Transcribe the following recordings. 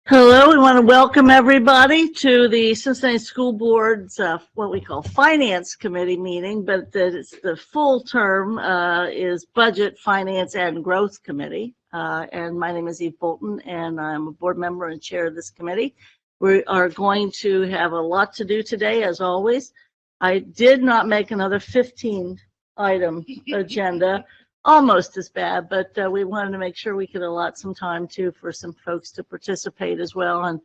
Hello, we want to welcome everybody to the Cincinnati School Board's what we call Finance Committee meeting, but the full term is Budget, Finance, and Growth Committee. And my name is Eve Bolton, and I'm a board member and chair of this committee. We are going to have a lot to do today, as always. I did not make another 15-item agenda. Almost as bad, but we wanted to make sure we could allot some time too for some folks to participate as well and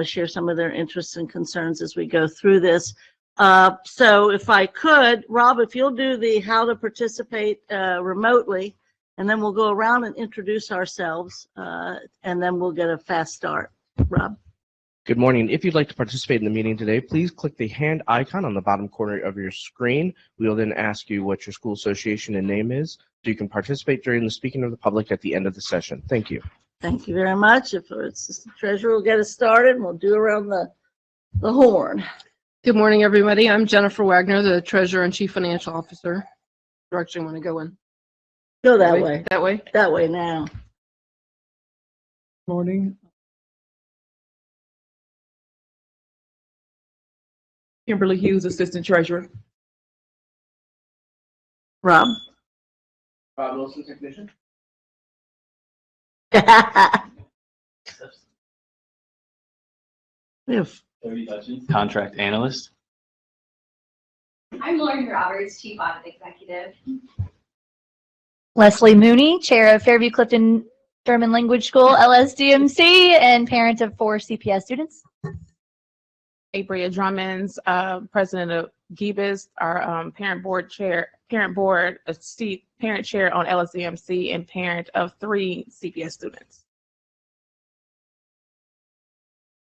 share some of their interests and concerns as we go through this. So if I could, Rob, if you'll do the how to participate remotely, and then we'll go around and introduce ourselves, and then we'll get a fast start. Rob. Good morning. If you'd like to participate in the meeting today, please click the hand icon on the bottom corner of your screen. We will then ask you what your school association and name is, so you can participate during the speaking of the public at the end of the session. Thank you. Thank you very much. If it's Assistant Treasurer, we'll get us started, and we'll do around the horn. Good morning, everybody. I'm Jennifer Wagner, the Treasurer and Chief Financial Officer. Direction you want to go in? Go that way. That way? That way now. Morning. Kimberly Hughes, Assistant Treasurer. Rob. Rob Wilson, technician. Contract analyst. I'm Lauren Roberts, Chief Audit Executive. Leslie Mooney, Chair of Fairview Clifton German Language School, LSDMC, and parent of 4 CPS students. Abria Drummond, President of GBIS, our parent chair on LSDMC, and parent of 3 CPS students.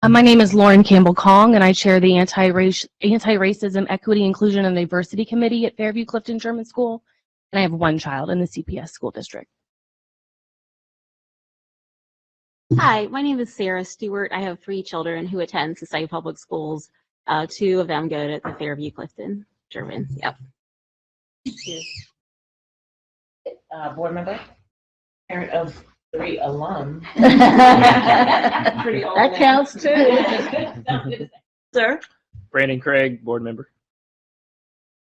My name is Lauren Campbell-Kong, and I chair the Anti-Racism, Equity, Inclusion, and Diversity Committee at Fairview Clifton German School, and I have 1 child in the CPS school district. Hi, my name is Sarah Stewart. I have 3 children who attend Society Public Schools. 2 of them go to the Fairview Clifton German. Yep. Board member, parent of 3 alum. Pretty old. That counts too. Sir? Brandon Craig, board member.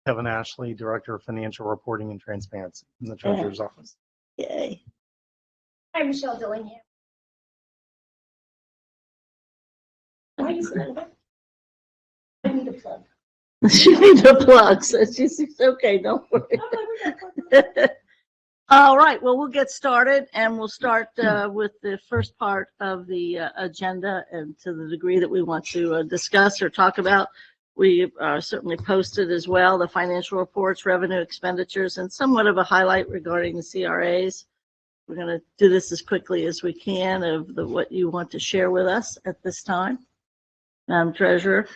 Kevin Ashley, Director of Financial Reporting and Transparency in the Treasurer's Office. Yay. I'm Michelle Dillingham. I need a plug. She needs a plug, so she's okay, don't worry. All right, well, we'll get started, and we'll start with the first part of the agenda, and to the degree that we want to discuss or talk about. We certainly posted as well the financial reports, revenue, expenditures, and somewhat of a highlight regarding the CRAs. We're going to do this as quickly as we can of what you want to share with us at this time. Madam Treasurer.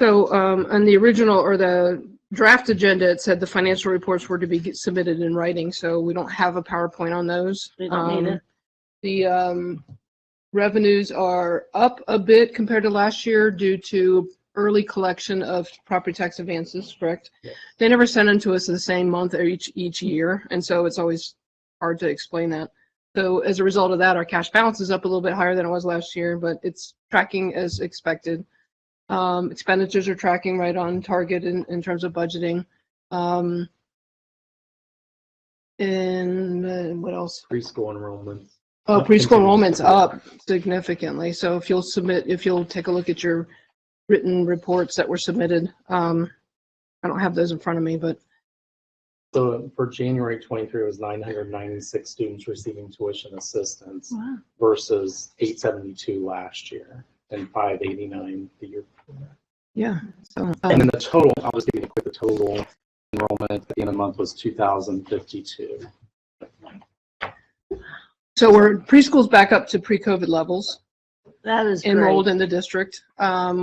So on the original or the draft agenda, it said the financial reports were to be submitted in writing, so we don't have a PowerPoint on those. We don't need it. The revenues are up a bit compared to last year due to early collection of property tax advances, correct? Yeah. They never send them to us the same month or each year, and so it's always hard to explain that. So as a result of that, our cash balance is up a little bit higher than it was last year, but it's tracking as expected. Expenditures are tracking right on target in terms of budgeting. And what else? Preschool enrollments. Oh, preschool enrollment's up significantly. So if you'll take a look at your written reports that were submitted, I don't have those in front of me, but. So for January 23, it was 996 students receiving tuition assistance. Wow. Versus 872 last year and 589 the year before. Yeah. So, and then the total, I'll just give you a quick, the total enrollment at the end of the month was 2,052. So preschool's back up to pre-COVID levels. That is enrolled great. In the district,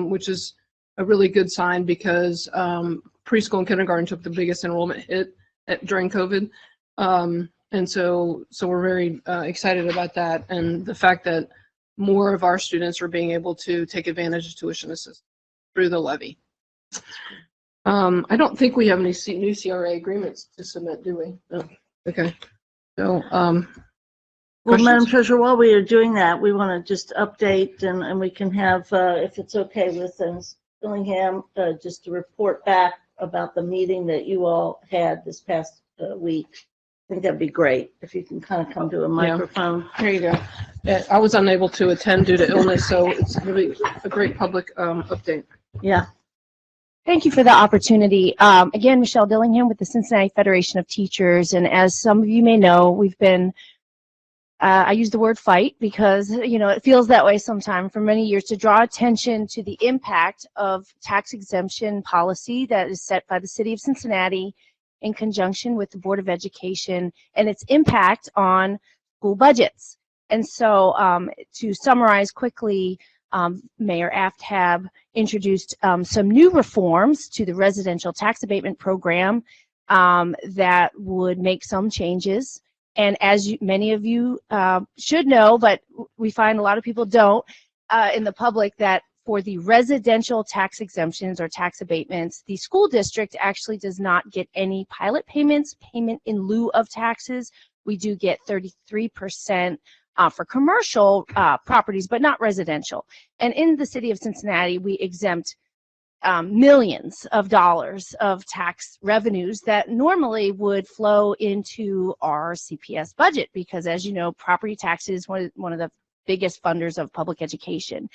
which is a really good sign because preschool and kindergarten took the biggest enrollment hit during COVID. And so we're very excited about that, and the fact that more of our students are being able to take advantage of tuition assistance through the levy. I don't think we have any new CRA agreements to submit, do we? No. Okay. So, Well, questions? Madam Treasurer, while we are doing that, we want to just update and we can have, if it's okay with Ms. Dillingham, just to report back about the meeting that you all had this past week. I think that'd be great if you can kind of come to a microphone. There you go. I was unable to attend due to illness, so it's really a great public update. Yeah. Thank you for the opportunity. Again, Michelle Dillingham with the Cincinnati Federation of Teachers. And as some of you may know, we've been, I use the word fight because, you know, it feels that way sometimes for many years, to draw attention to the impact of tax exemption policy that is set by the city of Cincinnati in conjunction with the Board of Education and its impact on school budgets. And so to summarize quickly, Mayor Aftab introduced some new reforms to the residential tax abatement program that would make some changes. And as many of you should know, but we find a lot of people don't in the public, that for the residential tax exemptions or tax abatements, the school district actually does not get any pilot payments, payment in lieu of taxes. We do get 33% for commercial properties, but not residential. And in the city of Cincinnati, we exempt millions of dollars of tax revenues that normally would flow into our CPS budget, because as you know, property tax is one of the biggest funders of public education.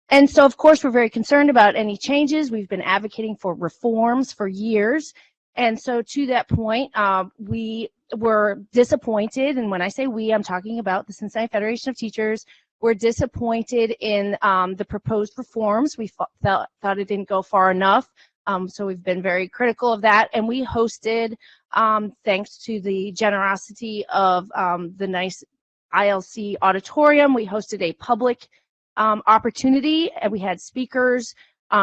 And so, of course, we're very concerned about any changes. We've been advocating for reforms for years. And so to that point, we were disappointed. And when I say we, I'm talking about the Cincinnati Federation of Teachers. We're disappointed in the proposed reforms. We thought it didn't go far enough. So we've been very critical of that. And we hosted, thanks to the generosity of the nice ILC auditorium, we hosted a public opportunity, and we had speakers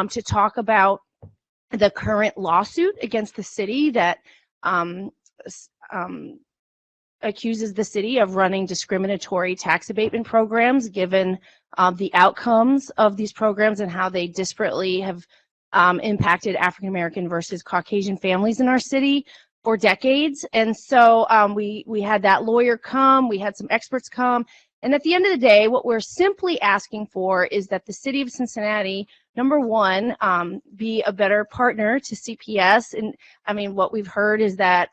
to talk about the current lawsuit against the city that accuses the city of running discriminatory tax abatement programs, given the outcomes of these programs and how they disparately have impacted African American versus Caucasian families in our city for decades. And so we had that lawyer come, we had some experts come. And at the end of the day, what we're simply asking for is that the city of Cincinnati, number one, be a better partner to CPS. And I mean, what we've heard is that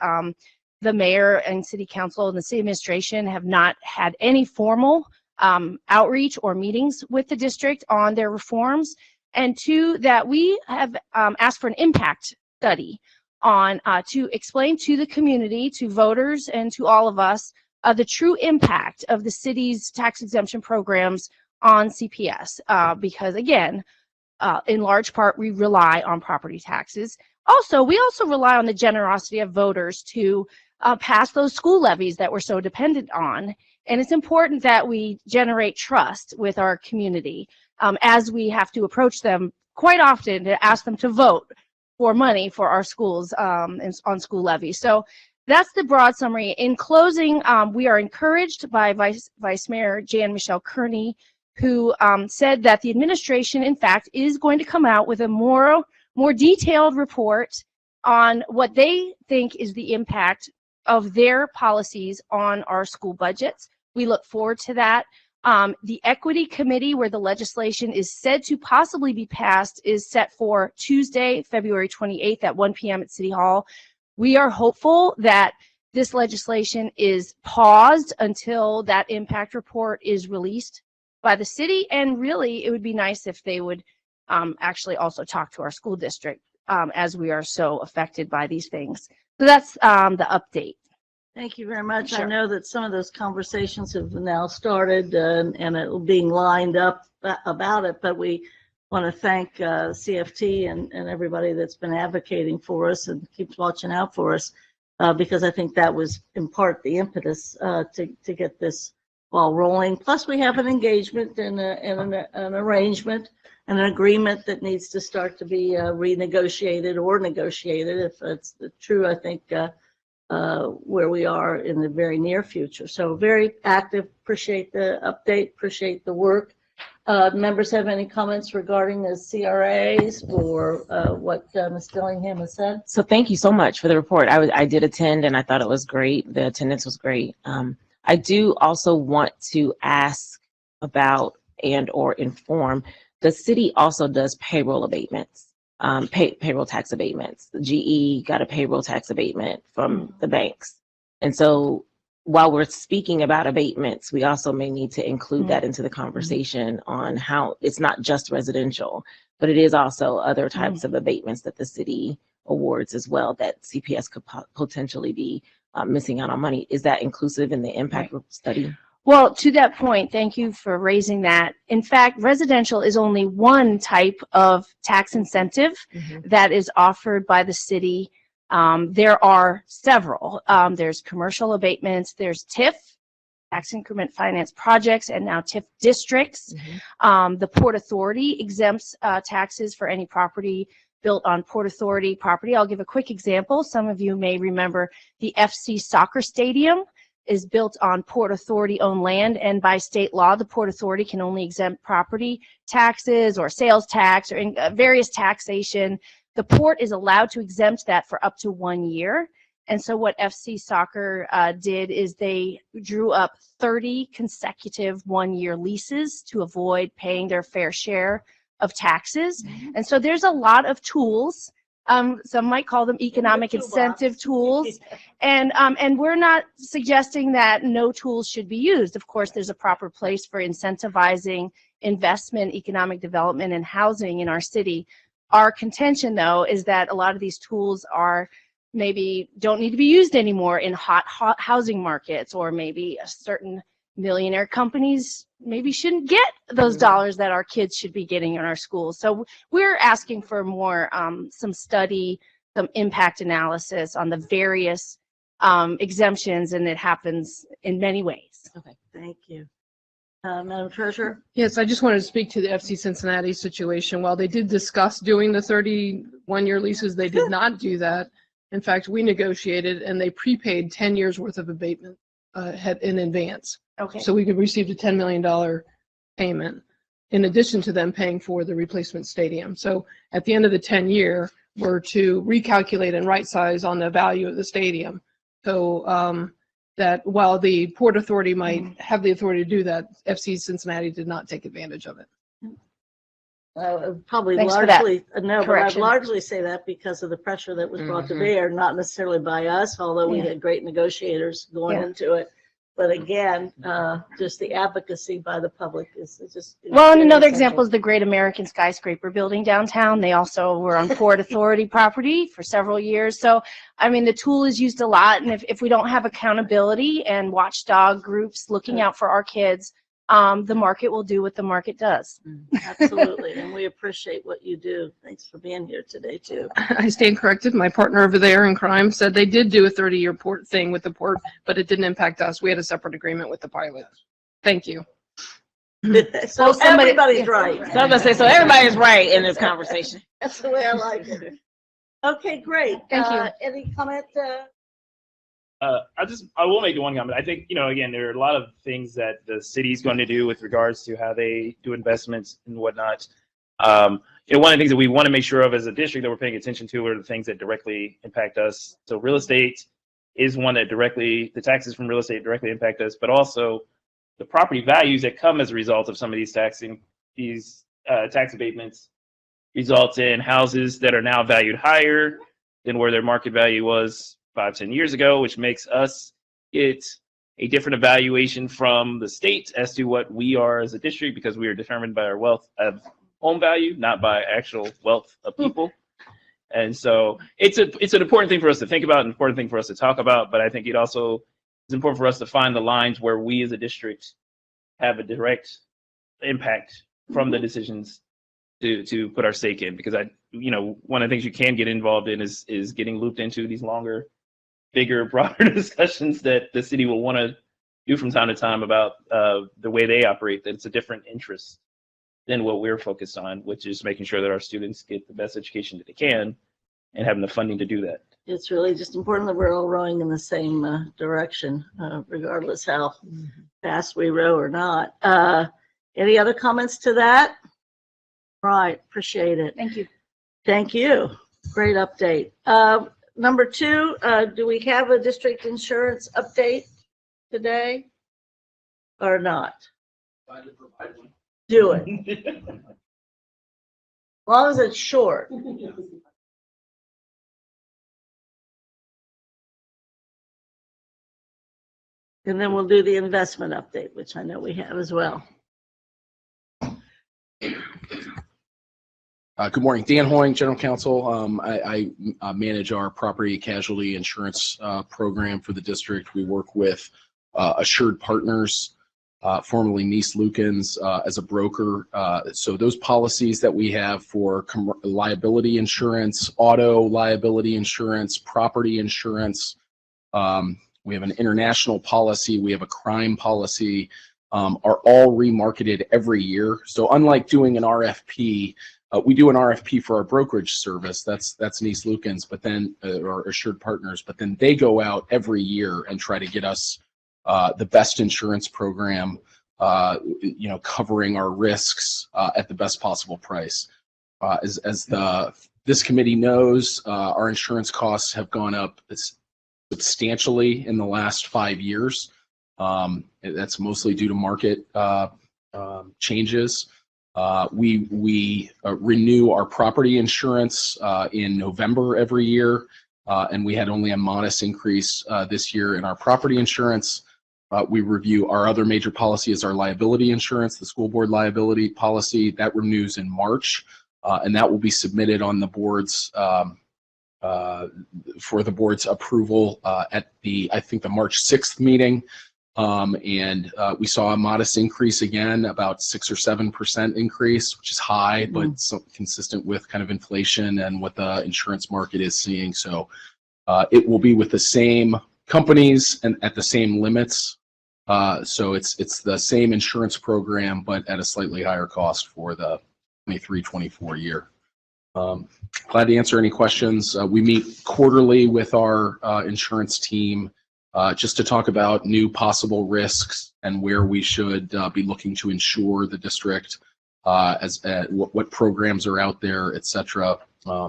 the mayor and city council and the city administration have not had any formal outreach or meetings with the district on their reforms. And two, that we have asked for an impact study on to explain to the community, to voters, and to all of us the true impact of the city's tax exemption programs on CPS, because again, in large part, we rely on property taxes. Also, we also rely on the generosity of voters to pass those school levies that we're so dependent on. And it's important that we generate trust with our community as we have to approach them quite often to ask them to vote for money for our schools on school levies. So that's the broad summary. In closing, we are encouraged by Vice Mayor Jan Michelle Kearney, who said that the administration, in fact, is going to come out with a more detailed report on what they think is the impact of their policies on our school budgets. We look forward to that. The Equity Committee, where the legislation is said to possibly be passed, is set for Tuesday, February 28th at 1 p.m. at City Hall. We are hopeful that this legislation is paused until that impact report is released by the city. And really, it would be nice if they would actually also talk to our school district as we are so affected by these things. So that's the update. Thank you very much. Sure. I know that some of those conversations have now started and it being lined up about it, but we want to thank CFT and everybody that's been advocating for us and keeps watching out for us because I think that was in part the impetus to get this ball rolling. Plus, we have an engagement and an arrangement and an agreement that needs to start to be renegotiated or negotiated, if that's true, I think, where we are in the very near future. So very active, appreciate the update, appreciate the work. Members have any comments regarding the CRAs or what Ms. Dillingham has said? So thank you so much for the report. I did attend and I thought it was great. The attendance was great. I do also want to ask about and or inform, the city also does payroll abatements, payroll tax abatements. The GE got a payroll tax abatement from the banks. And so while we're speaking about abatements, we also may need to include that into the conversation on how it's not just residential, but it is also other types of abatements that the city awards as well that CPS could potentially be missing out on money. Is that inclusive in the impact study? Well, to that point, thank you for raising that. In fact, residential is only one type of tax incentive that is offered by the city. There are several. There's commercial abatements, there's TIF, tax increment finance projects, and now TIF districts. The Port Authority exempts taxes for any property built on Port Authority property. I'll give a quick example. Some of you may remember the FC soccer stadium is built on Port Authority owned land, and by state law, the Port Authority can only exempt property taxes or sales tax or various taxation. The port is allowed to exempt that for up to 1 year. And so what FC Soccer did is they drew up 30 consecutive 1-year leases to avoid paying their fair share of taxes. And so there's a lot of tools. Some might call them economic incentive tools. And we're not suggesting that no tools should be used. Of course, there's a proper place for incentivizing investment, economic development, and housing in our city. Our contention, though, is that a lot of these tools are maybe don't need to be used anymore in hot housing markets, or maybe a certain millionaire companies maybe shouldn't get those dollars that our kids should be getting in our schools. So we're asking for more, some study, some impact analysis on the various exemptions, and it happens in many ways. Okay, thank you. Madam Treasurer? Yes, I just wanted to speak to the FC Cincinnati situation. While they did discuss doing the 31-year leases, they did not do that. In fact, we negotiated and they prepaid 10 years worth of abatement in advance. Okay. So we could receive a $10 million payment in addition to them paying for the replacement stadium. So at the end of the 10-year, we're to recalculate and right size on the value of the stadium. So that while the Port Authority might have the authority to do that, FC Cincinnati did not take advantage of it. Probably Thanks for largely, that no, but I'd correction. largely say that because of the pressure that was brought to bear, not necessarily by us, although we had great negotiators going into it. But again, just the advocacy by the public is just. Well, and very another essential. example is the Great American Skyscraper building downtown. They also were on Port Authority property for several years. So, I mean, the tool is used a lot. And if we don't have accountability and watchdog groups looking out for our kids, the market will do what the market does. Absolutely, and we appreciate what you do. Thanks for being here today, too. I stand corrected. My partner over there in crime said they did do a 30-year port thing with the port, but it didn't impact us. We had a separate agreement with the pilot. Thank you. So everybody's right. So I was gonna say, so everybody's right in this conversation. That's the way I like it. Okay, great. Thank you. Any comment? I will make one comment. I think, again, there are a lot of things that the city's going to do with regards to how they do investments and whatnot. One of the things that we want to make sure of as a district that we're paying attention to are the things that directly impact us. So real estate is one that the taxes from real estate directly impact us, but also the property values that come as a result of some of these tax abatements result in houses that are now valued higher than where their market value was 5-10 years ago, which makes us get a different evaluation from the state as to what we are as a district, because we are determined by our wealth of home value, not by actual wealth of people. And so it's an important thing for us to think about, an important thing for us to talk about, but I think it also is important for us to find the lines where we as a district have a direct impact from the decisions to put our stake in, because one of the things you can get involved in is getting looped into these longer, bigger, broader discussions that the city will want to do from time to time about the way they operate, that it's a different interest than what we're focused on, which is making sure that our students get the best education that they can and having the funding to do that. It's really just important that we're all rowing in the same direction, regardless how fast we row or not. Any other comments to that? Right, appreciate it. Thank you. Thank you. Great update. Number 2, do we have a district insurance update today or not? Do it. As long as it's short. And then we'll do the investment update, which I know we have as well. Good morning, Dan Hoying, General Counsel. I manage our property casualty insurance program for the district. We work with Assured Partners, formerly Nice Lukens, as a broker. So those policies that we have for liability insurance, auto liability insurance, property insurance, we have an international policy, we have a crime policy, are all remarketed every year. So unlike doing an RFP, we do an RFP for our brokerage service. That's Nice Lukens, but then or Assured Partners. But then they go out every year and try to get us the best insurance program, covering our risks at the best possible price. As this committee knows, our insurance costs have gone up substantially in the last 5 years. That's mostly due to market changes. We renew our property insurance in November every year, and we had only a modest increase this year in our property insurance. We review our other major policy is our liability insurance, the school board liability policy. That renews in March, and that will be submitted on the board's for the board's approval at I think the March 6th meeting. We saw a modest increase again, about 6 or 7% increase, which is high, but consistent with kind of inflation and what the insurance market is seeing. So it will be with the same companies and at the same limits. So it's the same insurance program, but at a slightly higher cost for the 23-24 year. Glad to answer any questions. We meet quarterly with our insurance team just to talk about new possible risks and where we should be looking to insure the district, what programs are out there, et cetera.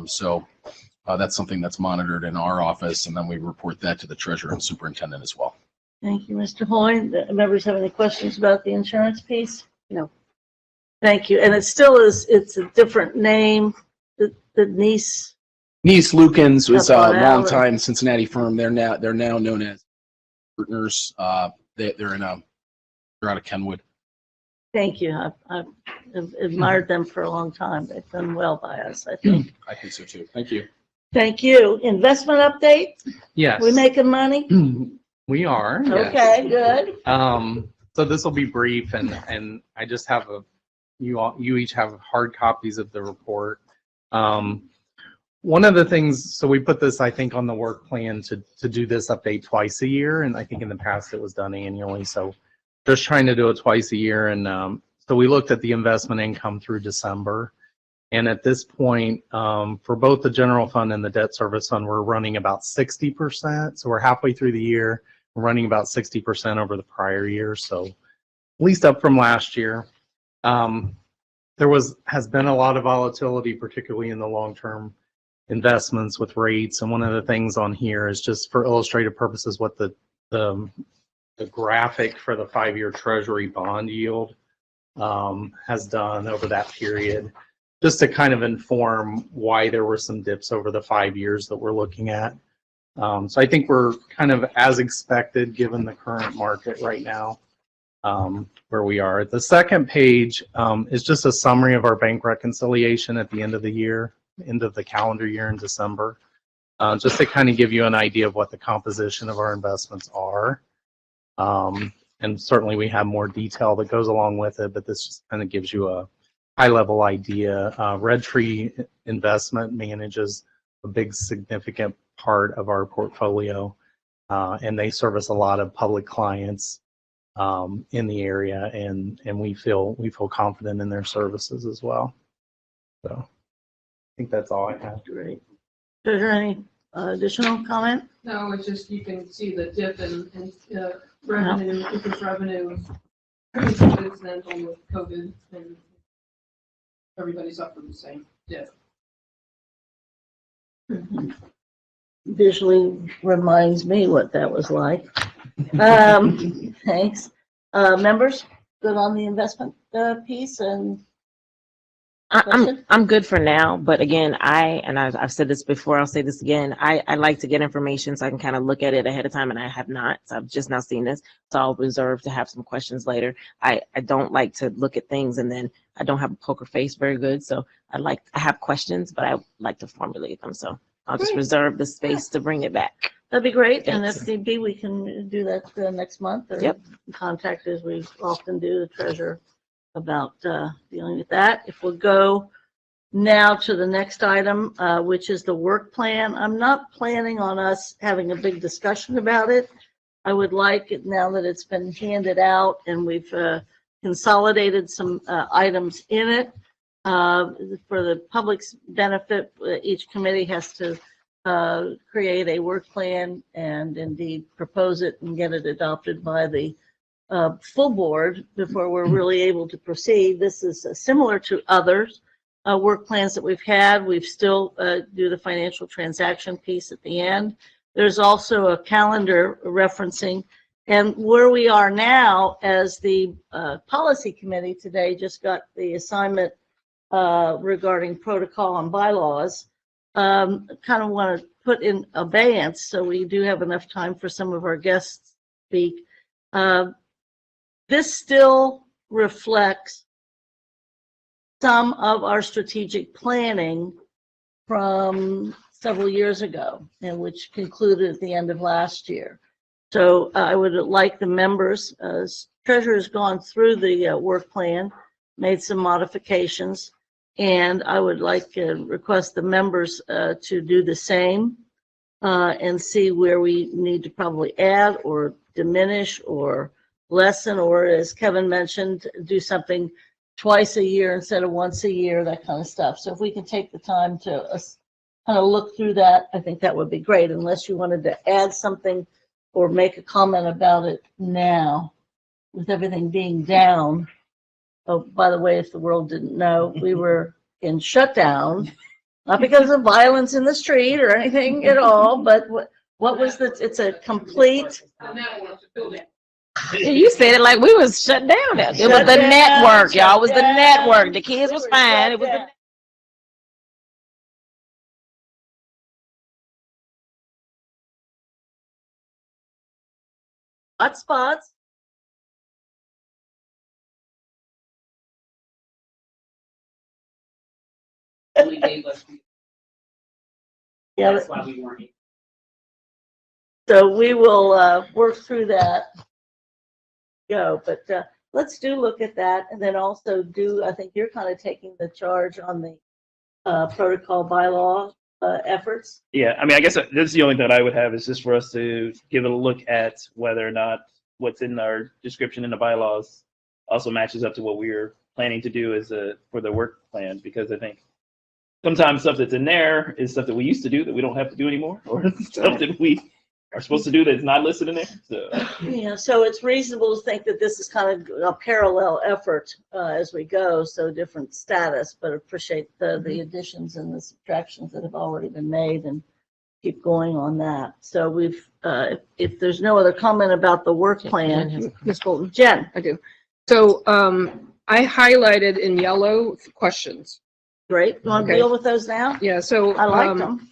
So that's something that's monitored in our office, and then we report that to the treasurer and superintendent as well. Thank you, Mr. Hoying. The members have any questions about the insurance piece? No. Thank you. And it still is, it's a different name, the Nice Lukens was a long-time Cincinnati firm. They're now known as Partners. They're out of Kenwood. Thank you. I've admired them for a long time. They've done well by us, I think. I think so too. Thank you. Thank you. Investment update? Yes. We making money? We are. Okay, yes. good. So this will be brief, and I just have you each have hard copies of the report. One of the things, so we put this, I think, on the work plan to do this update twice a year, and I think in the past it was done annually. So just trying to do it twice a year, and so we looked at the investment income through December, and at this point, for both the general fund and the debt service fund, we're running about 60%. So we're halfway through the year, we're running about 60% over the prior year, so at least up from last year. There has been a lot of volatility, particularly in the long-term investments with rates, and one of the things on here is just for illustrative purposes what the graphic for the 5-year Treasury bond yield has done over that period, just to kind of inform why there were some dips over the 5 years that we're looking at. So I think we're kind of as expected given the current market right now, where we are. The second page is just a summary of our bank reconciliation at the end of the year, end of the calendar year in December, just to kind of give you an idea of what the composition of our investments are. And certainly we have more detail that goes along with it, but this just kind of gives you a high-level idea. Red Tree Investment manages a big significant part of our portfolio, and they service a lot of public clients in the area, and we feel confident in their services as well. So I think that's all I have. Great. Is there any additional comment? No, it's just you can see the dip in revenue, interest revenue pretty coincidental with COVID and everybody suffered the same dip. Visually reminds me what that was like. Thanks. Members, good on the investment piece and I'm good for now, but again, I've said this before, I'll say this again. I like to get information so I can kind of look at it ahead of time, and I have not. So I've just now seen this, so I'll reserve to have some questions later. I don't like to look at things and then I don't have a poker face very good, so I have questions, but I like to formulate them. So I'll just reserve the space to bring it back. that'd be great. And Thanks. if need be, we can do that next month or Yep. contact, as we often do, the treasurer about dealing with that. If we'll go now to the next item, which is the work plan. I'm not planning on us having a big discussion about it. I would like it now that it's been handed out and we've consolidated some items in it. For the public's benefit, each committee has to create a work plan and indeed propose it and get it adopted by the full board before we're really able to proceed. This is similar to others work plans that we've had. We've still do the financial transaction piece at the end. There's also a calendar referencing, and where we are now as the policy committee today just got the assignment regarding protocol and bylaws. Kind of want to put in abeyance so we do have enough time for some of our guests to speak. This still reflects some of our strategic planning from several years ago, and which concluded at the end of last year. So I would like the members, treasurer has gone through the work plan, made some modifications, and I would like to request the members to do the same and see where we need to probably add or diminish or lessen, or as Kevin mentioned, do something twice a year instead of once a year, that kind of stuff. So if we can take the time to kind of look through that, I think that would be great, unless you wanted to add something or make a comment about it now with everything being down. Oh, by the way, if the world didn't know, we were in shutdown, not because of violence in the street or anything at all, but what was it's a complete. You said it like we was shut down. It was the network, y'all. It was the network. The kids was fine. It was the hot spots. Yeah, that's why we weren't. So we will work through that. But let's look at that, and then also I think you're kind of taking the charge on the protocol bylaw efforts. Yeah, I mean, I guess this is the only thing that I would have is just for us to give it a look at whether or not what's in our description in the bylaws also matches up to what we're planning to do for the work plan, because I think sometimes stuff that's in there is stuff that we used to do that we don't have to do anymore, or stuff that we are supposed to do that's not listed in there. So Yeah, so it's reasonable to think that this is kind of a parallel effort as we go, so different status, but appreciate the additions and the subtractions that have already been made and keep going on that. So we've, if there's no other comment about the work plan. Ms. Bolton. Jen. I do. So I highlighted in yellow questions. Great. You want to deal with those now? Yeah, so I like them.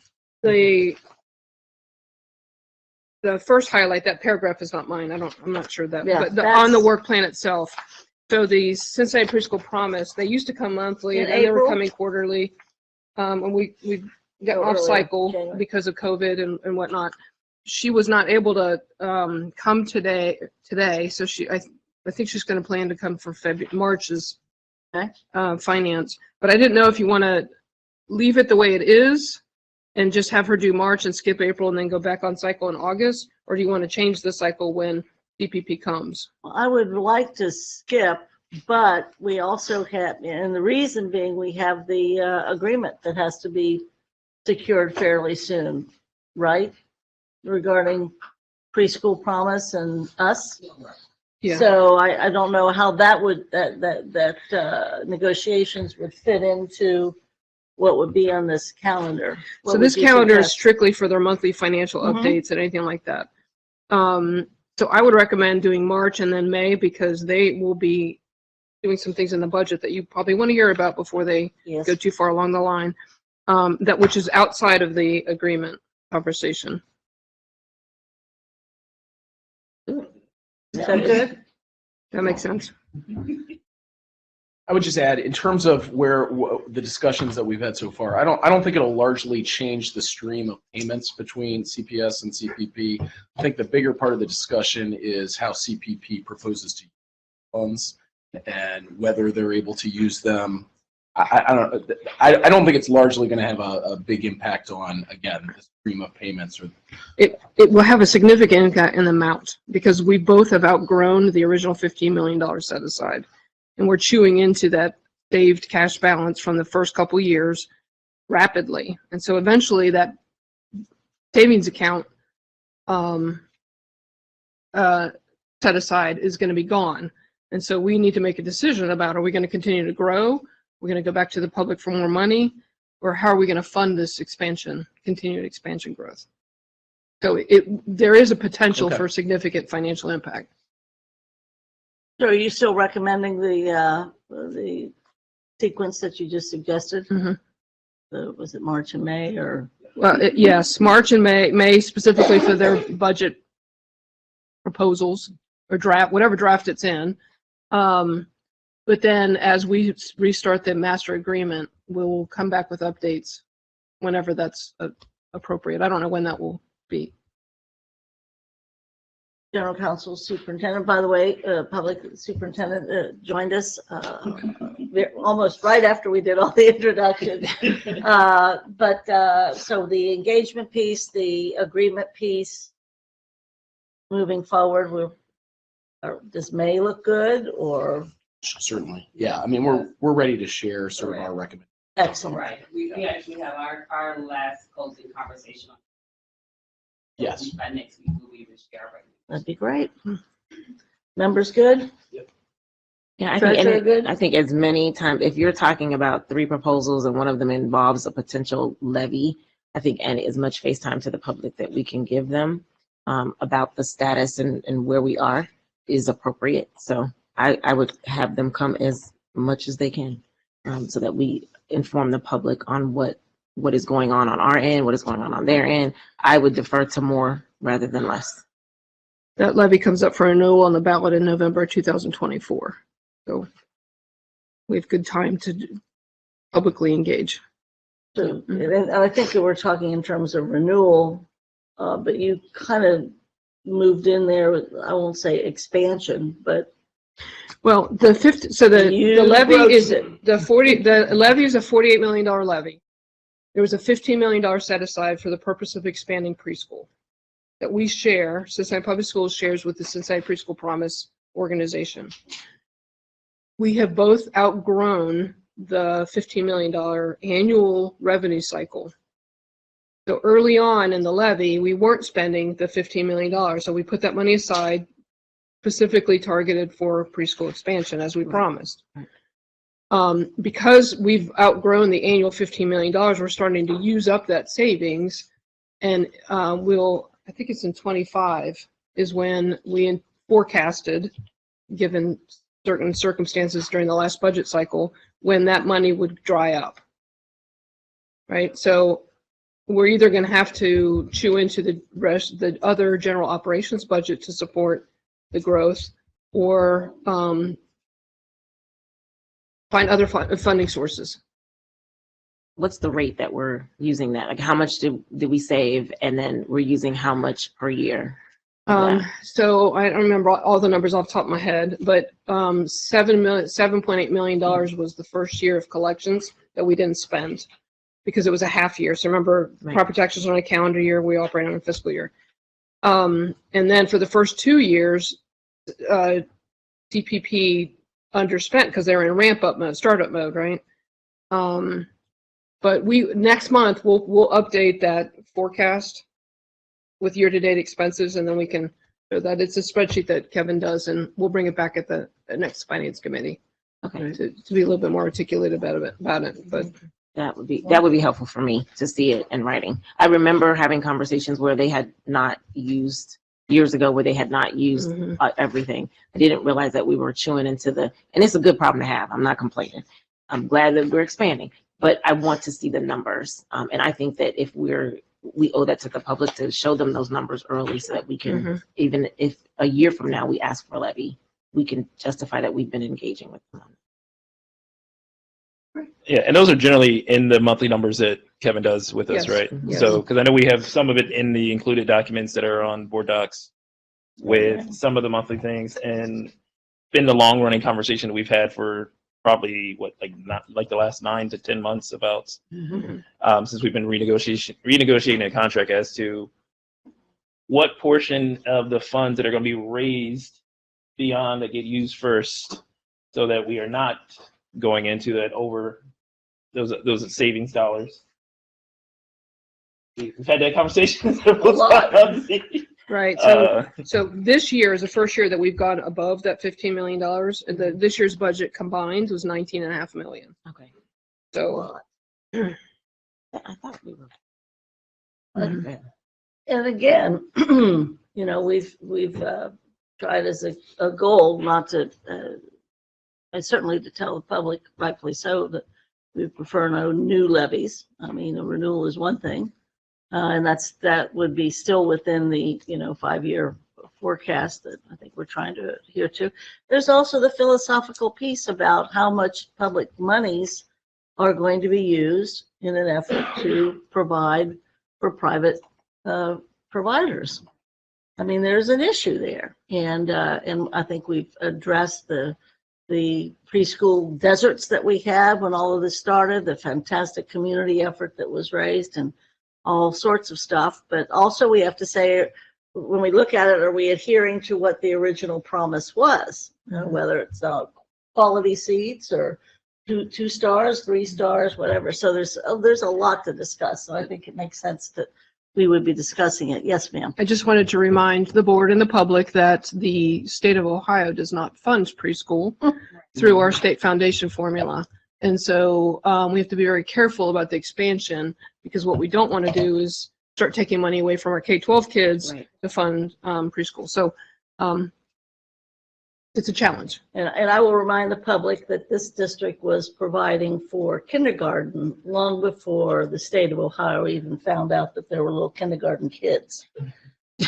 The first highlight, that paragraph is not mine. I'm not sure that, Yeah, but on the work plan itself. So the Cincinnati Preschool Promise, they used to come monthly In and then they were April? coming quarterly. And we got Go off earlier, cycle January. because of COVID and whatnot. She was not able to come today. So I think she's going to plan to come for March's finance. But I didn't know if you want to leave it the way it is and just have her do March and skip April and then go back on cycle in August, or do you want to change the cycle when DPP comes? I would like to skip, but we also have, and the reason being, we have the agreement that has to be secured fairly soon, right? Regarding Preschool Promise and us. Yeah. So I don't know how that would, negotiations would fit into what would be on this calendar. What So would this you calendar is suggest? strictly for their monthly financial Mhm. updates and anything like that. So I would recommend doing March and then May because they will be doing some things in the budget that you probably want to hear about before they Yes. go too far along the line. That which is outside of the agreement conversation. Is that good? That makes sense. I would just add, in terms of the discussions that we've had so far, I don't think it'll largely change the stream of payments between CPS and CPP. I think the bigger part of the discussion is how CPP proposes to use funds and whether they're able to use them. I don't think it's largely going to have a big impact on, again, the stream of payments. It will have a significant impact in the amount because we both have outgrown the original $15 million set aside. And we're chewing into that saved cash balance from the first couple years rapidly. And so eventually that savings account set aside is going to be gone. And so we need to make a decision about, are we going to continue to grow? We're going to go back to the public for more money? Or how are we going to fund this expansion, continued expansion growth? So there is a potential for significant financial impact. So are you still recommending the sequence that you just suggested? Mm-hmm. Was it March and May or? Well, yes, March and May specifically for their budget proposals or draft, whatever draft it's in. But then as we restart the master agreement, we'll come back with updates whenever that's appropriate. I don't know when that will be. General Counsel Superintendent, by the way, Public Superintendent joined us almost right after we did all the introduction. So the engagement piece, the agreement piece, moving forward, does May look good or? Certainly, yeah. I mean, we're ready to share sort of our recommendations. Excellent. Right. We actually have our last closing conversation on. Yes. By next week, we'll be able to share our recommendations. That'd be great. Numbers good? Yeah, Treasurer I think as many times, if you're talking about 3 proposals and one of them involves a potential levy, I think as much face time to the public that we can give them about the status and where we are is appropriate. So I would have them come as much as they can so that we inform the public on what is going on our end, what is going on their end. I would defer to more rather than less. That levy comes up for renewal on the ballot in November 2024. So we have good time to publicly engage. So, and I think that we're talking in terms of renewal, but you kind of moved in there with, I won't say expansion, but. Well, the levy is the levy is a $48 million levy. There was a $15 million set aside for the purpose of expanding preschool that we share, Cincinnati Public Schools shares with the Cincinnati Preschool Promise organization. We have both outgrown the $15 million annual revenue cycle. So early on in the levy, we weren't spending the $15 million. So we put that money aside, specifically targeted for preschool expansion, as we promised. Because we've outgrown the annual $15 million, we're starting to use up that savings. And I think it's in 25 is when we forecasted, given certain circumstances during the last budget cycle, when that money would dry up. Right? So we're either going to have to chew into the other general operations budget to support the growth, or find other funding sources. What's the rate that we're using that? Like how much did we save, and then we're using how much per year? So I don't remember all the numbers off the top of my head, but $7.8 million was the first year of collections that we didn't spend because it was a half year. So remember, property taxes are on a calendar year, we operate on a fiscal year. And then for the first 2 years, CPP underspent because they were in ramp-up mode, startup mode, right? But next month we'll update that forecast with year-to-date expenses, and then we can So that it's a spreadsheet that Kevin does, and we'll bring it back at the next finance committee. Okay. To be a little bit more articulate about it, but That would be helpful for me to see it in writing. I remember having conversations where they had not used years ago, where they had not used everything. I didn't realize that we were chewing into and it's a good problem to have. I'm not complaining. I'm glad that we're expanding, but I want to see the numbers. And I think that if we owe that to the public to show them those numbers early so that we can, even if a year from now we ask for a levy, we can justify that we've been engaging with them. Yeah, and those are generally in the monthly numbers that Kevin does with us, Yes. right? Yes. So, because I know we have some of it in the included documents that are on board docs with some of the monthly things, and been the long running conversation that we've had for probably not the last 9 to 10 months about since we've been renegotiating a contract as to what portion of the funds that are going to be raised beyond that get used first, so that we are not going into that over those savings dollars. We've had that conversation several times. right. So this year is the first year that we've gone above that $15 million. And this year's budget combined was $19.5 million. Okay. So I thought we were. And again, we've tried as a goal not to, and certainly to tell the public, rightfully so, that we prefer no new levies. I mean, a renewal is one thing, and that would be still within the 5-year forecast that I think we're trying to adhere to. There's also the philosophical piece about how much public monies are going to be used in an effort to provide for private providers. I mean, there's an issue there, and I think we've addressed the preschool deserts that we had when all of this started, the fantastic community effort that was raised, and all sorts of stuff. But also we have to say, when we look at it, are we adhering to what the original promise was? Whether it's quality seats or two stars, 3 stars, whatever. So there's a lot to discuss. So I think it makes sense that we would be discussing it. Yes, ma'am. I just wanted to remind the board and the public that the state of Ohio does not fund preschool through our state foundation formula. And so we have to be very careful about the expansion, because what we don't want to do is start taking money away from our K-12 kids to fund preschool. So it's a challenge. And I will remind the public that this district was providing for kindergarten long before the state of Ohio even found out that there were little kindergarten kids.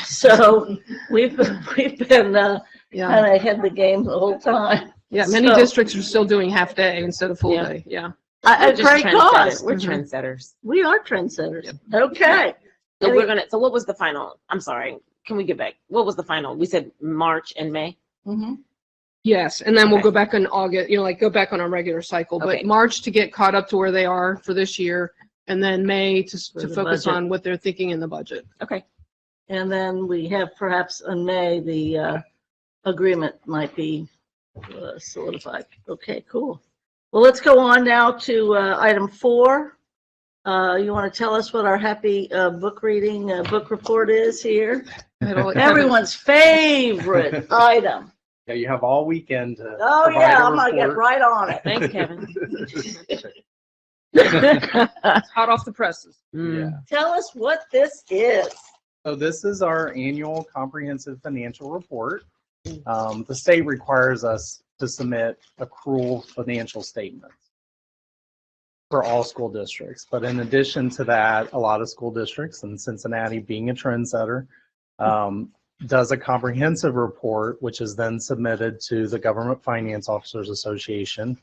So we've been kind of ahead of the game the whole time. Yeah, many districts are still doing half day instead of full day. Yeah. We're trendsetters. We are trendsetters. Yep. Okay. So what was the final? I'm sorry. Can we get back? What was the final? We said March and May. Yes, and then we'll go back in August, go back on our regular cycle, but March to get caught up to where they are for this year, and then May to focus on what they're thinking in the budget. Okay. And then we have perhaps in May, the agreement might be solidified. Okay, cool. Well, let's go on now to item 4. You want to tell us what our happy book reading book report is here? Everyone's favorite item. Yeah, you have all weekend to I'm gonna get right on it. Thanks, Kevin. It's hot off the presses. Yeah. Tell us what this is. So this is our annual comprehensive financial report. The state requires us to submit accrual financial statements for all school districts. But in addition to that, a lot of school districts, and Cincinnati being a trendsetter, does a comprehensive report, which is then submitted to the Government Finance Officers Association.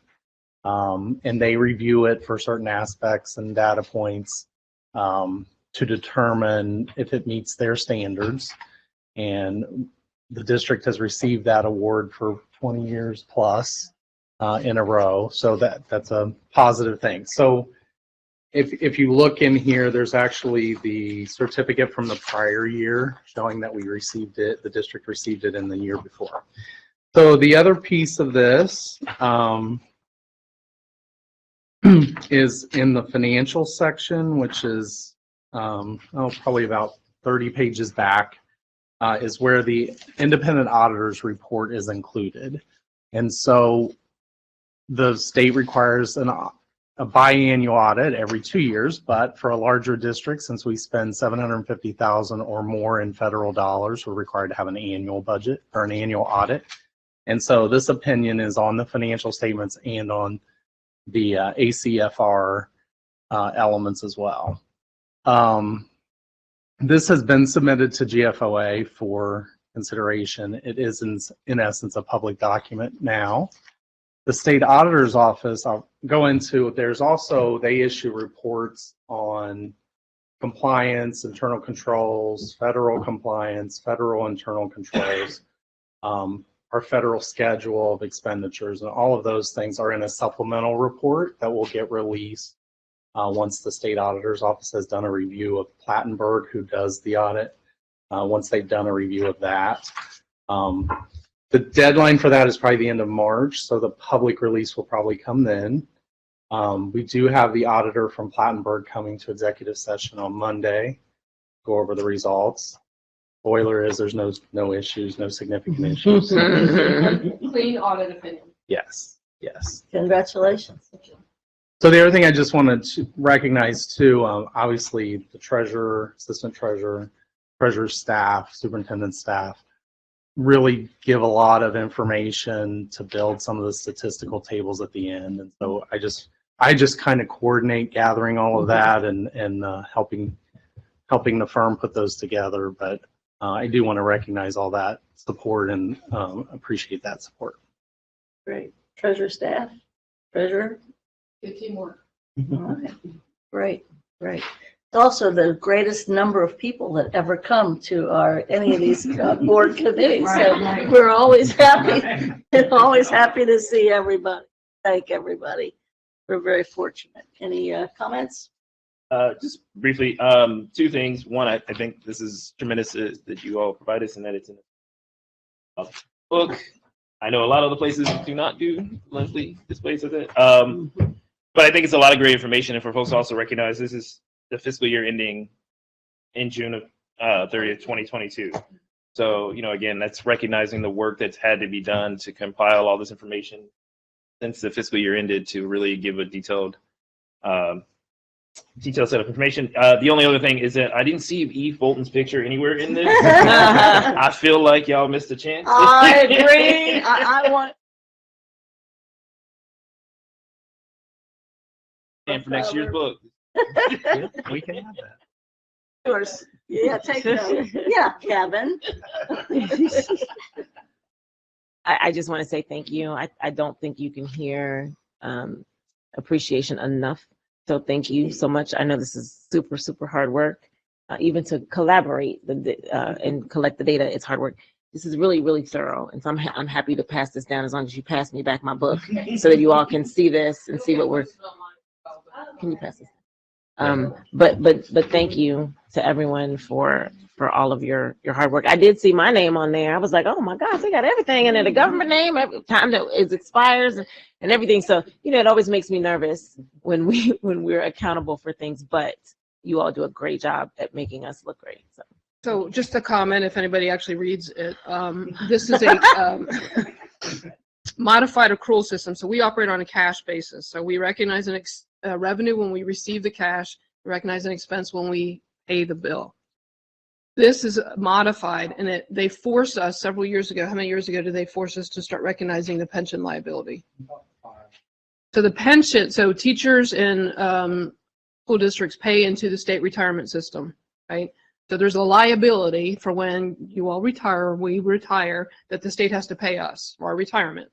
And they review it for certain aspects and data points to determine if it meets their standards. And the district has received that award for 20 years plus in a row. So that's a positive thing. So if you look in here, there's actually the certificate from the prior year showing that we received it, the district received it in the year before. So the other piece of this is in the financial section, which is probably about 30 pages back. is where the independent auditor's report is included. And so the state requires a biannual audit every 2 years, but for a larger district, since we spend $750,000 or more in federal dollars, we're required to have an annual budget or an annual audit. And so this opinion is on the financial statements and on the ACFR elements as well. This has been submitted to GFOA for consideration. It is in essence a public document now. The state auditor's office, I'll go into, there's also, they issue reports on compliance, internal controls, federal compliance, federal internal controls, our federal schedule of expenditures, and all of those things are in a supplemental report that will get released once the state auditor's office has done a review of Plattenberg, who does the audit. Once they've done a review of that. The deadline for that is probably the end of March, so the public release will probably come then. We do have the auditor from Plattenberg coming to executive session on Monday, go over the results. Spoiler is there's no issues, no significant issues. Clean audit opinion. Yes, yes. Congratulations. So the other thing I just wanted to recognize too, obviously the treasurer, assistant treasurer, treasurer's staff, superintendent staff, really give a lot of information to build some of the statistical tables at the end. And so I just kind of coordinate gathering all of that and helping the firm put those together. But I do want to recognize all that support and appreciate that support. Great. Treasurer staff, treasurer. Good teamwork. All right. Great, great. It's also the greatest number of people that ever come to any of these board committees. So we're always happy, always happy to see everybody. Thank everybody. We're very fortunate. Any comments? Just briefly, two things. One, I think this is tremendous that you all provide us and that it's in the book. I know a lot of the places do not do monthly displays of it. But I think it's a lot of great information, and for folks to also recognize this is the fiscal year ending in June of 30th, 2022. So, again, that's recognizing the work that's had to be done to compile all this information since the fiscal year ended to really give a detailed set of information. The only other thing is that I didn't see Eve Bolton's picture anywhere in this. I feel like y'all missed a chance. I agree. I want. And for next year's book. Yeah, we can have that. Yours. Yeah, take that. Yeah, Kevin. I just want to say thank you. I don't think you can hear appreciation enough. So thank you so much. I know this is super, super hard work. Even to collaborate and collect the data, it's hard work. This is really, really thorough. And so I'm happy to pass this down as long as you pass me back my book so that you all can see this and see what we're. Can you pass this? But thank you to everyone for all of your hard work. I did see my name on there. I was like, oh my gosh, they got everything in there, the government name, every time that it expires and everything. So, it always makes me nervous when we're accountable for things, but you all do a great job at making us look great. So just a comment, if anybody actually reads it, this is a modified accrual system. So we operate on a cash basis. So we recognize revenue when we receive the cash, recognize an expense when we pay the bill. This is modified, and they forced us several years ago. How many years ago did they force us to start recognizing the pension liability? So the pension, so teachers in school districts pay into the state retirement system, right? So there's a liability for when you all retire, we retire, that the state has to pay us for our retirement.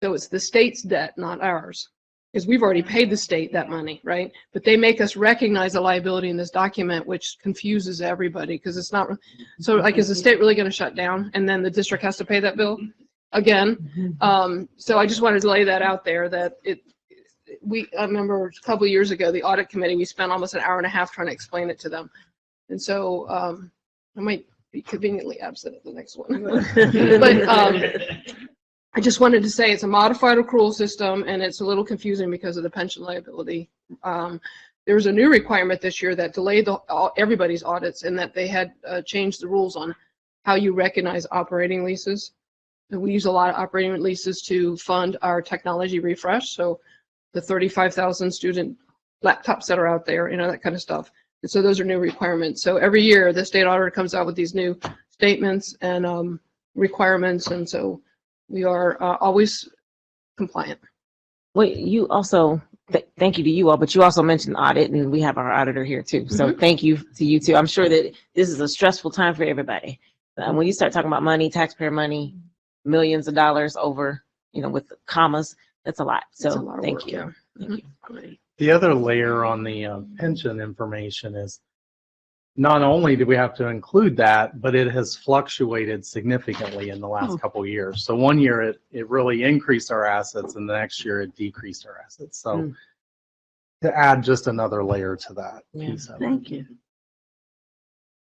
So it's the state's debt, not ours, because we've already paid the state that money, right? But they make us recognize the liability in this document, which confuses everybody because it's not. So like, is the state really going to shut down and then the district has to pay that bill again? So I just wanted to lay that out there that I remember a couple of years ago, the audit committee, we spent almost an hour and a half trying to explain it to them. And so I might be conveniently absent at the next one. But I just wanted to say it's a modified accrual system, and it's a little confusing because of the pension liability. There was a new requirement this year that delayed everybody's audits, and that they had changed the rules on how you recognize operating leases. And we use a lot of operating leases to fund our technology refresh. So the 35,000 student laptops that are out there, that kind of stuff. And so those are new requirements. So every year the state auditor comes out with these new statements and requirements. And so we are always compliant. Wait, you also, thank you to you all, but you also mentioned audit, and we have our auditor here too. So thank you to you too. I'm sure that this is a stressful time for everybody. When you start talking about money, taxpayer money, millions of dollars over, with commas, that's a lot. So thank you. Thank you. The other layer on the pension information is not only do we have to include that, but it has fluctuated significantly in the last couple of years. So one year it really increased our assets, and the next year it decreased our assets. So to add just another layer to that piece of it. Thank you.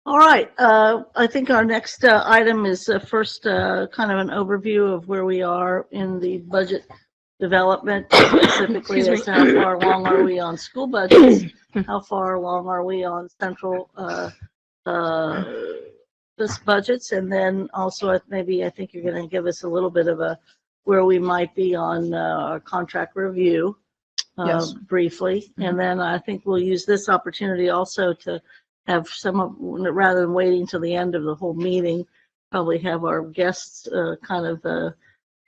All right. I think our next item is first kind of an overview of where we are in the budget development, specifically as to how far along are we on school budgets, how far along are we on central this budgets, and then also maybe I think you're going to give us a little bit of a where we might be on our contract review briefly, and then I think we'll use this opportunity also to have some of, rather than waiting till the end of the whole meeting, probably have our guests kind of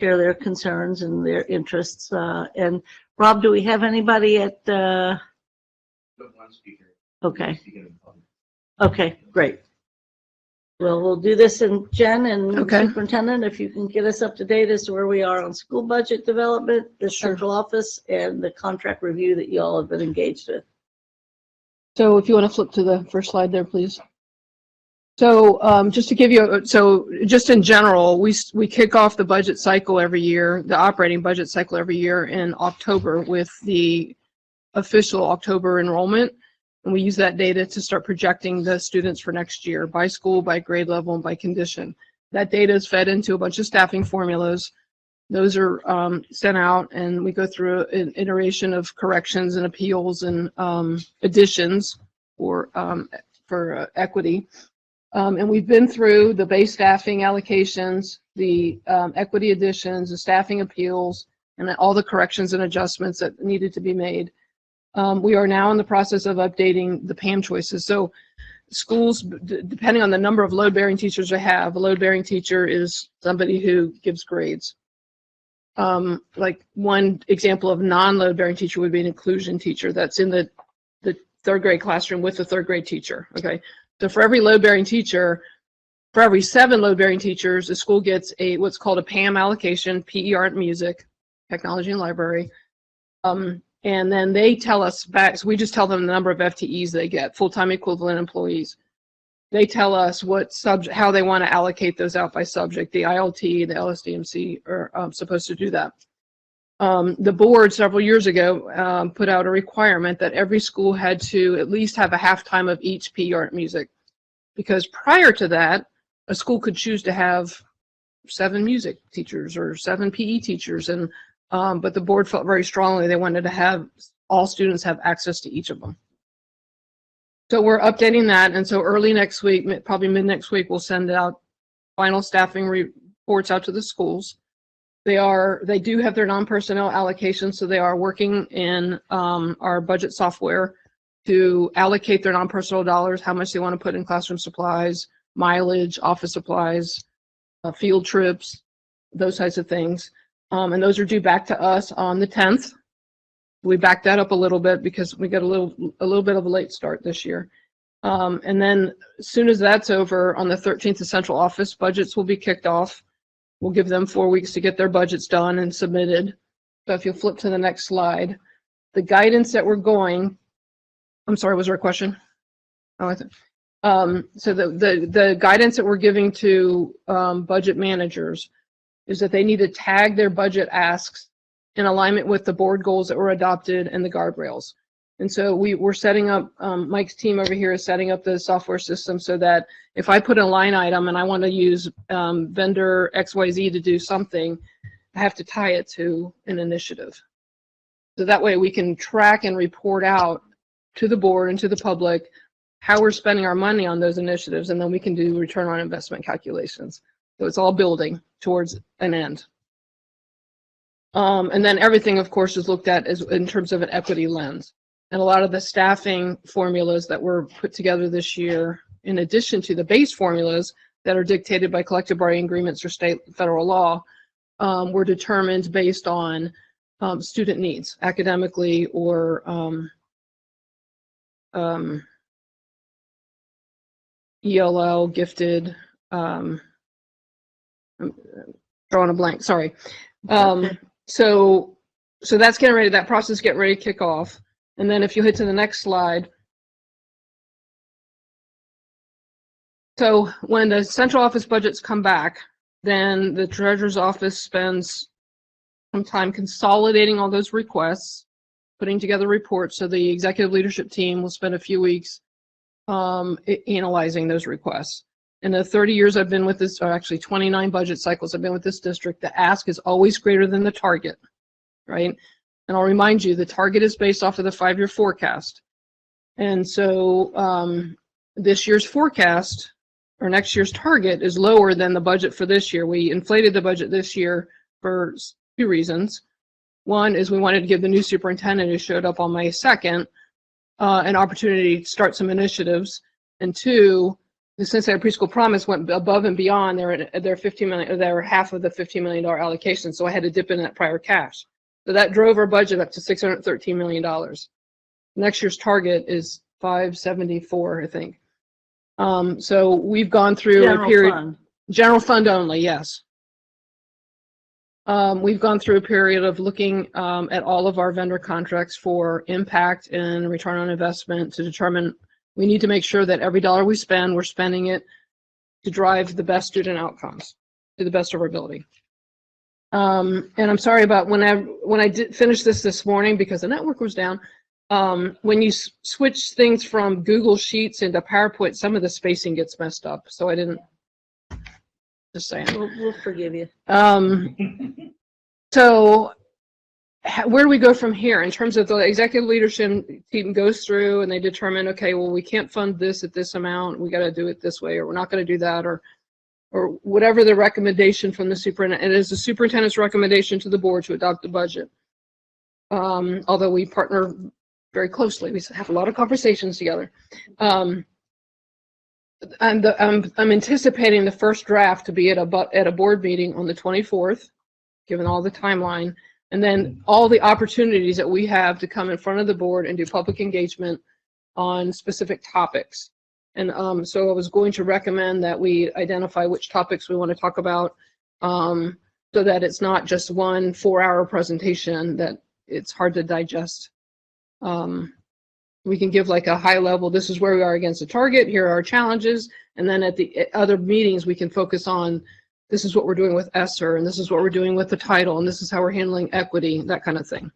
share their concerns and their interests. And Rob, do we have anybody at? One speaker. Okay. Okay, great. Well, we'll do this, and Jen and Superintendent, if you can get us up to date as to where we are on school budget development, the central office, and the contract review that you all have been engaged with. So if you want to flip to the first slide there, please. So just to give you, just in general, we kick off the budget cycle every year, the operating budget cycle every year in October with the official October enrollment. And we use that data to start projecting the students for next year by school, by grade level, and by condition. That data is fed into a bunch of staffing formulas. Those are sent out, and we go through an iteration of corrections and appeals and additions for equity. And we've been through the base staffing allocations, the equity additions, the staffing appeals, and all the corrections and adjustments that needed to be made. We are now in the process of updating the PAM choices. So schools, depending on the number of load-bearing teachers they have, a load-bearing teacher is somebody who gives grades. Like one example of non-load-bearing teacher would be an inclusion teacher that's in the third grade classroom with the third grade teacher. Okay, so for every load-bearing teacher, for every 7 load-bearing teachers, the school gets what's called a PAM allocation, PE, art, and music, technology and library. And then they tell us back, so we just tell them the number of FTEs they get, full-time equivalent employees. They tell us what how they want to allocate those out by subject. The ILT, the LSDMC are supposed to do that. The board several years ago put out a requirement that every school had to at least have a half-time of each PE, art, music, because prior to that, a school could choose to have 7 music teachers or 7 PE teachers, and but the board felt very strongly they wanted to have all students have access to each of them. So we're updating that, and so early next week, probably mid next week, we'll send out final staffing reports out to the schools. They do have their non-personnel allocations, so they are working in our budget software to allocate their non-personnel dollars, how much they want to put in classroom supplies, mileage, office supplies, field trips, those types of things. And those are due back to us on the 10th. We backed that up a little bit because we got a little bit of a late start this year. And then as soon as that's over, on the 13th, the central office budgets will be kicked off. We'll give them 4 weeks to get their budgets done and submitted. So if you'll flip to the next slide, the guidance that we're going, I'm sorry, was there a question? Oh, I think. So the guidance that we're giving to budget managers is that they need to tag their budget asks in alignment with the board goals that were adopted and the guardrails. And so we're setting up, Mike's team over here is setting up the software system so that if I put a line item and I want to use vendor XYZ to do something, I have to tie it to an initiative. So that way we can track and report out to the board and to the public how we're spending our money on those initiatives, and then we can do return on investment calculations. So it's all building towards an end. And then everything, of course, is looked at as in terms of an equity lens. And a lot of the staffing formulas that were put together this year, in addition to the base formulas that are dictated by collective bargaining agreements or state and federal law, were determined based on student needs, academically or ELL, gifted, I'm drawing a blank, sorry. So that's getting ready, that process is getting ready to kick off. And then if you hit to the next slide. So when the central office budgets come back, then the treasurer's office spends some time consolidating all those requests, putting together reports. So the executive leadership team will spend a few weeks analyzing those requests. In the 30 years I've been with this, or actually 29 budget cycles I've been with this district, the ask is always greater than the target, right? And I'll remind you, the target is based off of the 5-year forecast. And so this year's forecast, or next year's target, is lower than the budget for this year. We inflated the budget this year for 2 reasons. One is we wanted to give the new superintendent, who showed up on May 2nd, an opportunity to start some initiatives. And 2, the Cincinnati Preschool Promise went above and beyond their $15 million, their half of the $15 million allocation. So I had to dip in that prior cash. So that drove our budget up to $613 million. Next year's target is $574, I think. So we've gone through a period. General fund only, yes. We've gone through a period of looking at all of our vendor contracts for impact and return on investment to determine we need to make sure that every dollar we spend, we're spending it to drive the best student outcomes to the best of our ability. And I'm sorry about when I did finish this morning because the network was down. When you switch things from Google Sheets into PowerPoint, some of the spacing gets messed up. So I didn't, just saying. We'll forgive you. So where do we go from here in terms of the executive leadership team goes through and they determine, okay, well, we can't fund this at this amount. We got to do it this way, or we're not going to do that, or whatever the recommendation from the superintendent. It is the superintendent's recommendation to the board to adopt the budget. Although we partner very closely, we have a lot of conversations together. I'm anticipating the first draft to be at a board meeting on the 24th, given all the timeline, and then all the opportunities that we have to come in front of the board and do public engagement on specific topics. And so I was going to recommend that we identify which topics we want to talk about, so that it's not just one 4-hour presentation that it's hard to digest. We can give like a high level, this is where we are against the target, here are our challenges, and then at the other meetings we can focus on this is what we're doing with ESSER, and this is what we're doing with the title, and this is how we're handling equity, that kind of thing.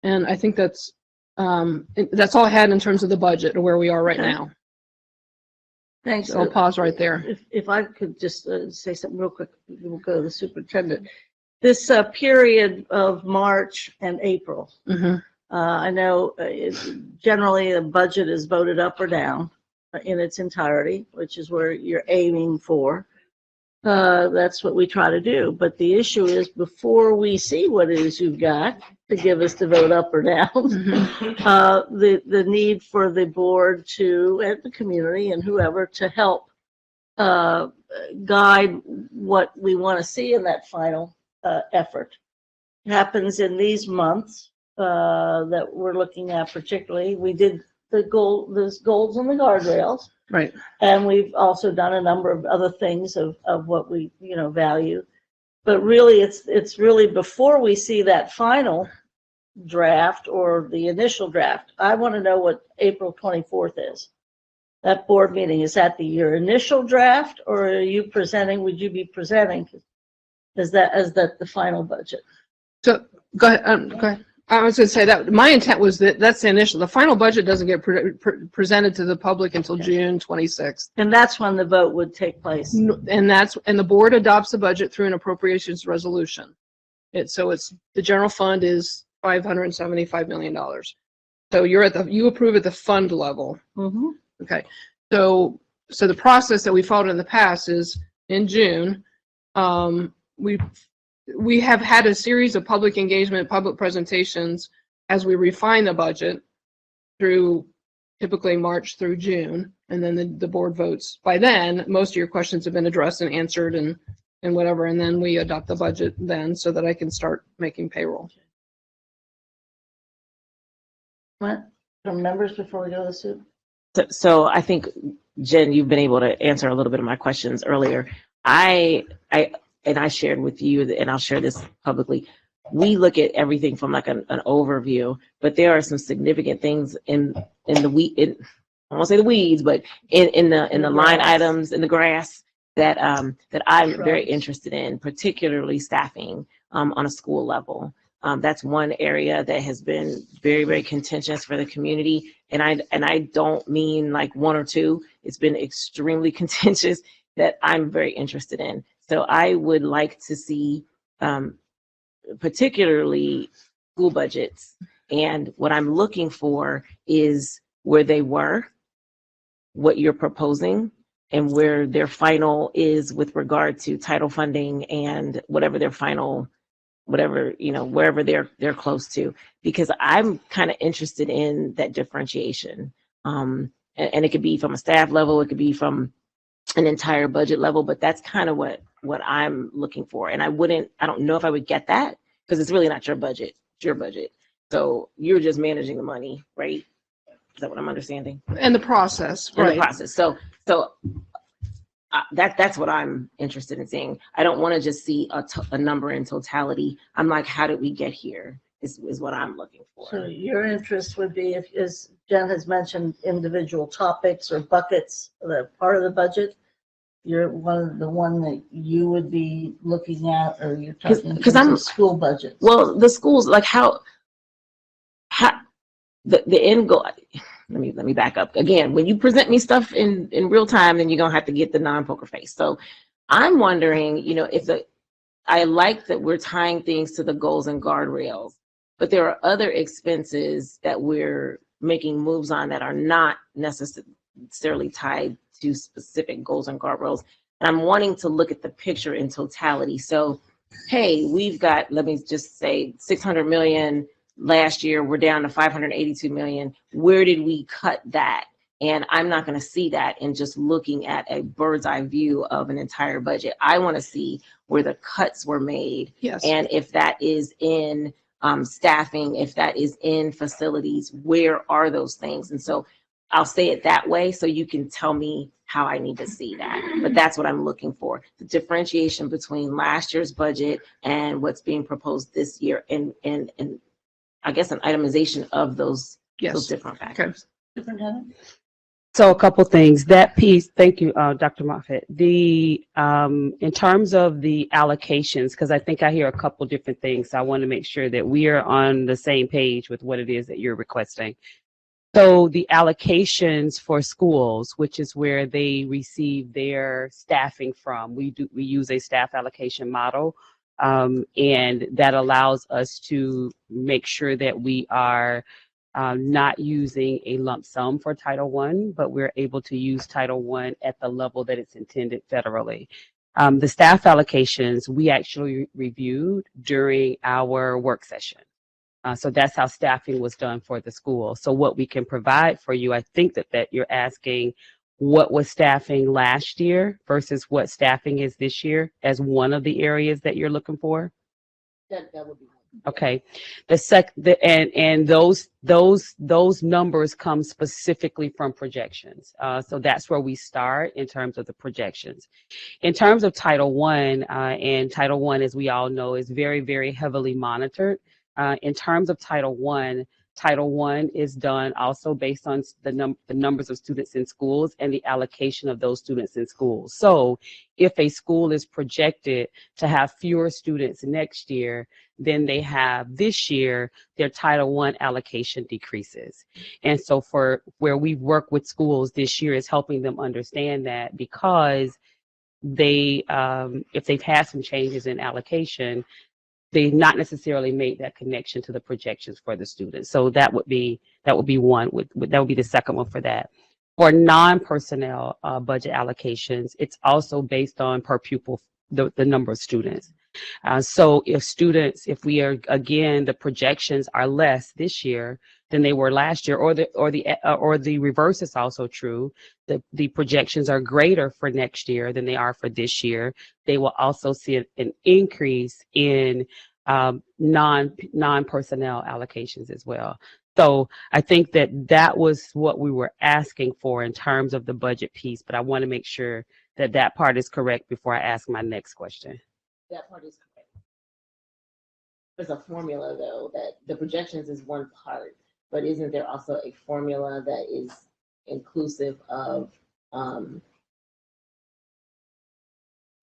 And I think that's all I had in terms of the budget or where we are right now. Thanks. So I'll pause right there. If I could just say something real quick, we'll go to the superintendent. This period of March and April, I know generally the budget is voted up or down in its entirety, which is where you're aiming for. That's what we try to do. But the issue is before we see what it is you've got to give us the vote up or down, the need for the board to, and the community and whoever, to help guide what we want to see in that final effort. It happens in these months that we're looking at particularly. We did the goals and the guardrails. Right. And we've also done a number of other things of what we, value. But really, it's really before we see that final draft or the initial draft. I want to know what April 24th is. That board meeting, is that your initial draft, or are you presenting, would you be presenting as that the final budget? So go ahead. I was going to say that my intent was that's the initial. The final budget doesn't get presented to the public until June 26th. And that's when the vote would take place. And the board adopts the budget through an appropriations resolution. So the general fund is $575 million. So you approve at the fund level. Mm-hmm. Okay. So the process that we followed in the past is in June, we have had a series of public engagement, public presentations as we refine the budget through typically March through June, and then the board votes. By then, most of your questions have been addressed and answered and whatever, and then we adopt the budget then so that I can start making payroll. What? From members before we go to the soup? So I think, Jen, you've been able to answer a little bit of my questions earlier. I shared with you, and I'll share this publicly. We look at everything from like an overview, but there are some significant things in the I won't say the weeds, but in the line items in the grass that I'm very interested in, particularly staffing on a school level. That's one area that has been very, very contentious for the community. And I don't mean like one or two. It's been extremely contentious that I'm very interested in. So I would like to see particularly school budgets. And what I'm looking for is where they were, what you're proposing, and where their final is with regard to title funding and whatever their final, whatever, wherever they're close to, because I'm kind of interested in that differentiation. And it could be from a staff level, it could be from an entire budget level, but that's kind of what I'm looking for. And I don't know if I would get that because it's really not your budget, it's your budget. So you're just managing the money, right? Is that what I'm understanding? And the process, right? right. The process. So that's what I'm interested in seeing. I don't want to just see a number in totality. I'm like, how did we get here? Is what I'm looking for. So your interest would be, if, as Jen has mentioned, individual topics or buckets that are part of the budget. You're one that you would be looking at, or you're talking because I'm school budget. Well, the schools, like how the end goal. Let me back up again. When you present me stuff in real time, then you're gonna have to get the non-poker face. So I'm wondering, I like that we're tying things to the goals and guardrails, but there are other expenses that we're making moves on that are not necessarily tied to specific goals and guardrails. And I'm wanting to look at the picture in totality. So, hey, we've got, let me just say, 600 million. Last year, we're down to 582 million. Where did we cut that? And I'm not going to see that in just looking at a bird's eye view of an entire budget. I want to see where the cuts were made. Yes. And if that is in staffing, if that is in facilities, where are those things? And so I'll say it that way so you can tell me how I need to see that. But that's what I'm looking for, the differentiation between last year's budget and what's being proposed this year, and I guess an itemization of those different factors. Superintendent? So a couple things. That piece, thank you, Dr. Moffitt. In terms of the allocations, because I think I hear a couple different things, so I want to make sure that we are on the same page with what it is that you're requesting. So the allocations for schools, which is where they receive their staffing from, we use a staff allocation model. And that allows us to make sure that we are not using a lump sum for Title I, but we're able to use Title I at the level that it's intended federally. The staff allocations we actually reviewed during our work session. So that's how staffing was done for the school. So what we can provide for you, I think that you're asking what was staffing last year versus what staffing is this year as one of the areas that you're looking for. That would be okay. And those numbers come specifically from projections. So that's where we start in terms of the projections. In terms of Title I, and Title I, as we all know, is very, very heavily monitored. In terms of Title I is done also based on the numbers of students in schools and the allocation of those students in schools. So if a school is projected to have fewer students next year than they have this year, their Title I allocation decreases. And so for where we work with schools this year is helping them understand that, because they, if they've had some changes in allocation, they not necessarily make that connection to the projections for the students. So that would be one. That would be the second one for that. For non-personnel budget allocations, it's also based on per pupil, the number of students. So if we are, again, the projections are less this year than they were last year, or the reverse is also true. The projections are greater for next year than they are for this year. They will also see an increase in non-personnel allocations as well. So I think that was what we were asking for in terms of the budget piece, but I want to make sure that part is correct before I ask my next question. That part is correct. There's a formula though, that the projections is one part, but isn't there also a formula that is inclusive of,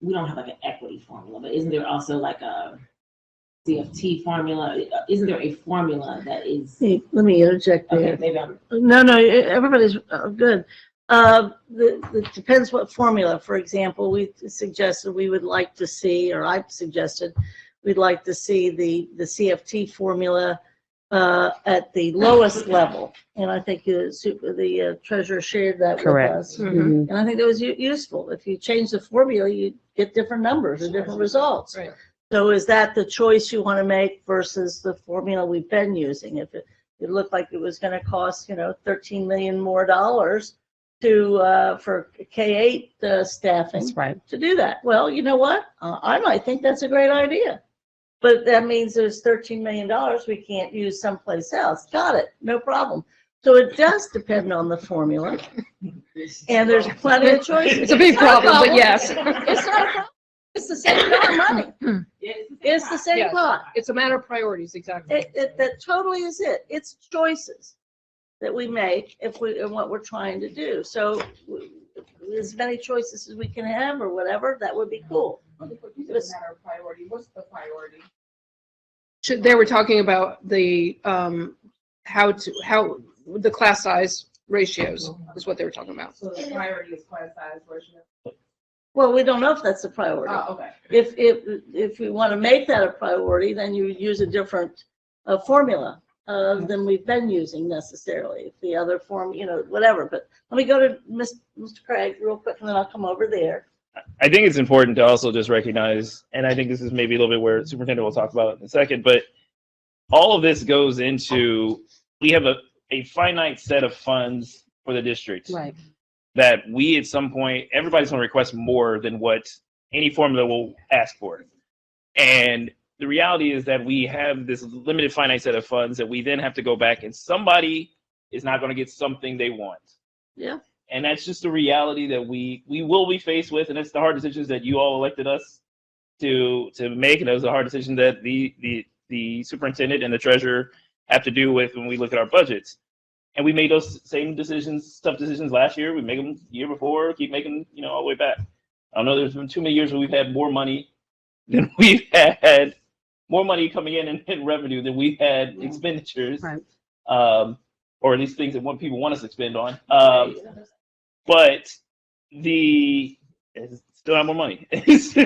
we don't have like an equity formula, but isn't there also like a CFT formula? Isn't there a formula that is? Hey, let me interject there. Okay, maybe I'm. No, everybody's good. It depends what formula. For example, we suggested we would like to see, or I suggested we'd like to see the CFT formula at the lowest level. And I think the treasurer shared that Correct. with us. Mhm. And I think that was useful. If you change the formula, you get different numbers or different results. Right. So is that the choice you want to make versus the formula we've been using? If it looked like it was going to cost, $13 million more for K-8 staffing. That's right. To do that. Well, you know what? I might think that's a great idea. But that means there's $13 million we can't use someplace else. Got it. No problem. So it does depend on the formula. And there's plenty of choices. It's a big problem, but yes. It's not a problem. It's the same pot of money. It's the same Yes. pot. It's a matter of priorities, exactly. That totally is it. It's choices that we make and what we're trying to do. So as many choices as we can have or whatever, that would be cool. It's a matter of priority. What's the priority? They were talking about the how the class size ratios is what they were talking about. So the priority is class size version. Well, we don't know if that's a priority. Oh, okay. If we want to make that a priority, then you use a different formula than we've been using necessarily. If the other form, whatever. But let me go to Mr. Craig real quick, and then I'll come over there. I think it's important to also just recognize, and I think this is maybe a little bit where Superintendent will talk about it in a second, but all of this goes into, we have a finite set of funds for the district. Right. That we at some point, everybody's going to request more than what any formula will ask for. And the reality is that we have this limited finite set of funds that we then have to go back and somebody is not going to get something they want. Yeah. And that's just the reality that we will be faced with, and it's the hard decisions that you all elected us to make, and those are hard decisions that the superintendent and the treasurer have to do with when we look at our budgets. And we made those same decisions, tough decisions last year. We make them the year before, keep making them, all the way back. I don't know, there's been too many years where we've had more money than we've had, more money coming in revenue than we've had expenditures, Right. or at least things that people want us to spend on. But still have more money.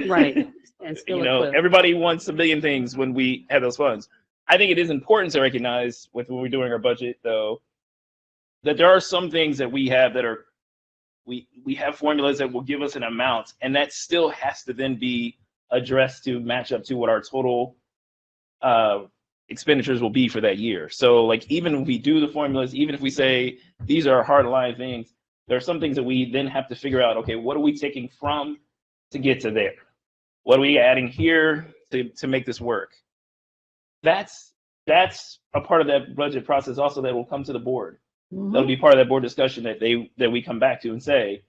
Right. And still Everybody wants a million things when we have those funds. I think it is important to recognize when we're doing our budget, though, that there are some things that we have that are, we have formulas that will give us an amount, and that still has to then be addressed to match up to what our total expenditures will be for that year. So like, even if we do the formulas, even if we say these are hard line things, there are some things that we then have to figure out, okay, what are we taking from to get to there? What are we adding here to make this work? That's a part of that budget process also that will come to the board. Mm-hmm. That'll be part of that board discussion that we come back to and say,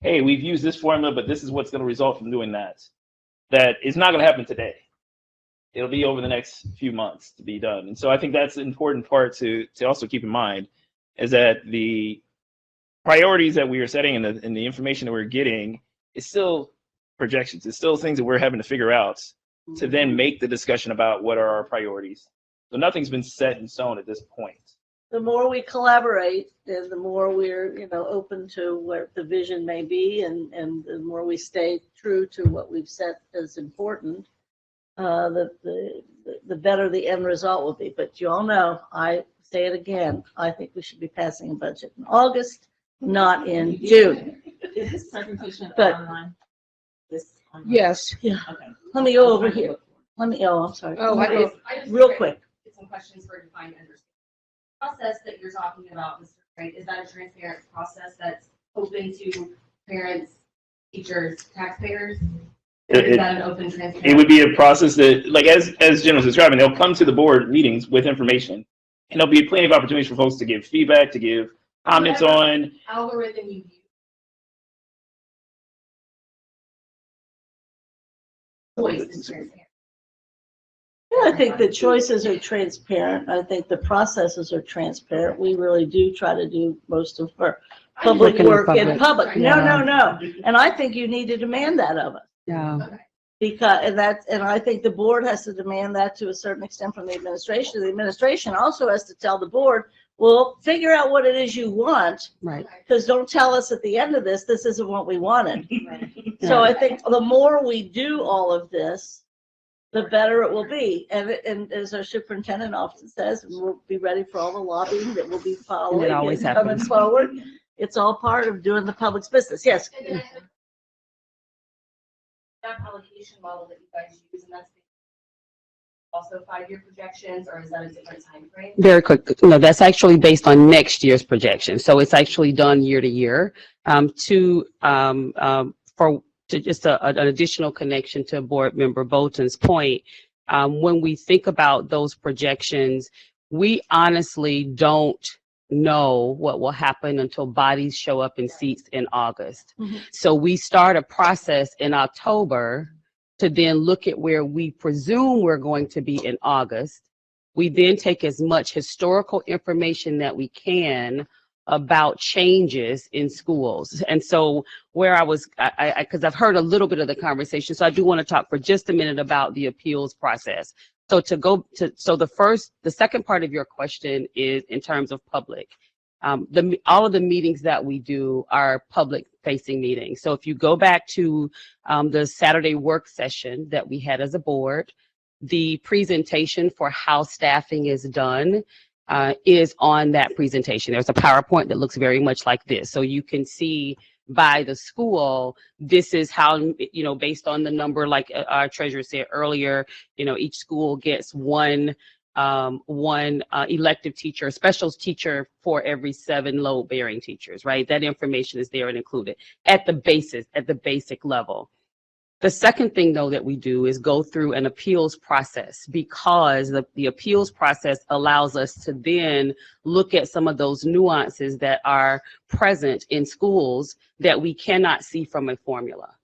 hey, we've used this formula, but this is what's going to result from doing that. That is not going to happen today. It'll be over the next few months to be done. And so I think that's an important part to also keep in mind, is that the priorities that we are setting and the information that we're getting is still projections. It's still things that we're having to figure out to then make the discussion about what are our priorities. So nothing's been set in stone at this point. The more we collaborate, and the more we're, open to what the vision may be, and the more we stay true to what we've set as important, the better the end result will be. But you all know, I say it again, I think we should be passing a budget in August, not in June. Is this presentation But- online? This online? Yes. Yeah. Okay. Let me go over here. I'm sorry. Oh, Let me I go real quick. Get some questions for defined understanding. Process that you're talking about, Mr. Frank, is that a transparent process that's open to parents, teachers, taxpayers? Is that an open, transparent? It would be a process that, like as Jen was describing, they'll come to the board meetings with information, and there'll be plenty of opportunities for folks to give feedback, to give comments on. Algorithm you use. Choice is transparent. Yeah, I think the choices are transparent. I think the processes are transparent. We really do try to do most of our public Work in the work in public. public. Yeah. No. And I think you need to demand that of us. Yeah. Because, and I think the board has to demand that to a certain extent from the administration. The administration also has to tell the board, well, figure out what it is you want. Right. Because don't tell us at the end of this isn't what we wanted. So I think the more we do all of this, the better it will be. And as our superintendent often says, we'll be ready for all the lobbying that we'll be following. It always and coming happens. forward. It's all part of doing the public's business. Yes. That allocation model that you guys use, and that's also 5-year projections, or is that a different time frame? Very quick. No, that's actually based on next year's projection. So it's actually done year to year. To just an additional connection to Board Member Bolton's point, when we think about those projections, we honestly don't know what will happen until bodies show up in seats in August. So we start a process in October to then look at where we presume we're going to be in August. We then take as much historical information that we can about changes in schools. And so where I was, because I've heard a little bit of the conversation, so I do want to talk for just a minute about the appeals process. So the second part of your question is in terms of public. All of the meetings that we do are public facing meetings. So if you go back to the Saturday work session that we had as a board, the presentation for how staffing is done is on that presentation. There's a PowerPoint that looks very much like this. So you can see by the school, this is how, based on the number, like our treasurer said earlier, each school gets one elective teacher, a specials teacher for every 7 load-bearing teachers, right? That information is there and included at the basic level. The second thing, though, that we do is go through an appeals process, because the appeals process allows us to then look at some of those nuances that are present in schools that we cannot see from a formula.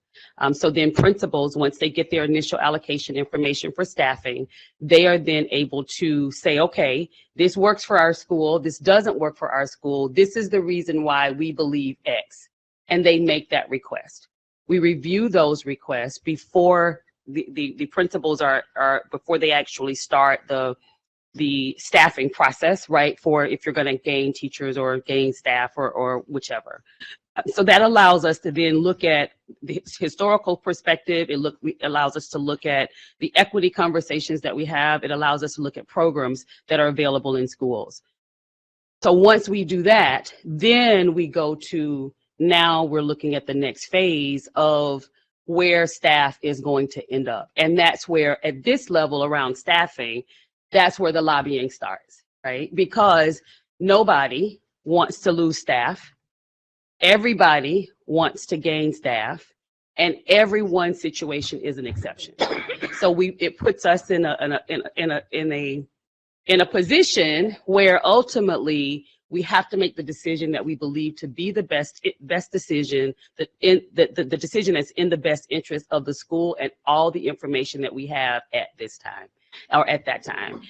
So then principals, once they get their initial allocation information for staffing, they are then able to say, okay, this works for our school, this doesn't work for our school, this is the reason why we believe X, and they make that request. We review those requests before the principals before they actually start the staffing process, right? For if you're going to gain teachers or gain staff or whichever. So that allows us to then look at the historical perspective. It allows us to look at the equity conversations that we have. It allows us to look at programs that are available in schools. So once we do that, then we go to, now we're looking at the next phase of where staff is going to end up. And that's where, at this level around staffing, that's where the lobbying starts, right? Because nobody wants to lose staff. Everybody wants to gain staff, and everyone's situation is an exception. So it puts us in a position where ultimately we have to make the decision that we believe to be the best decision, the decision that's in the best interest of the school and all the information that we have at this time or at that time.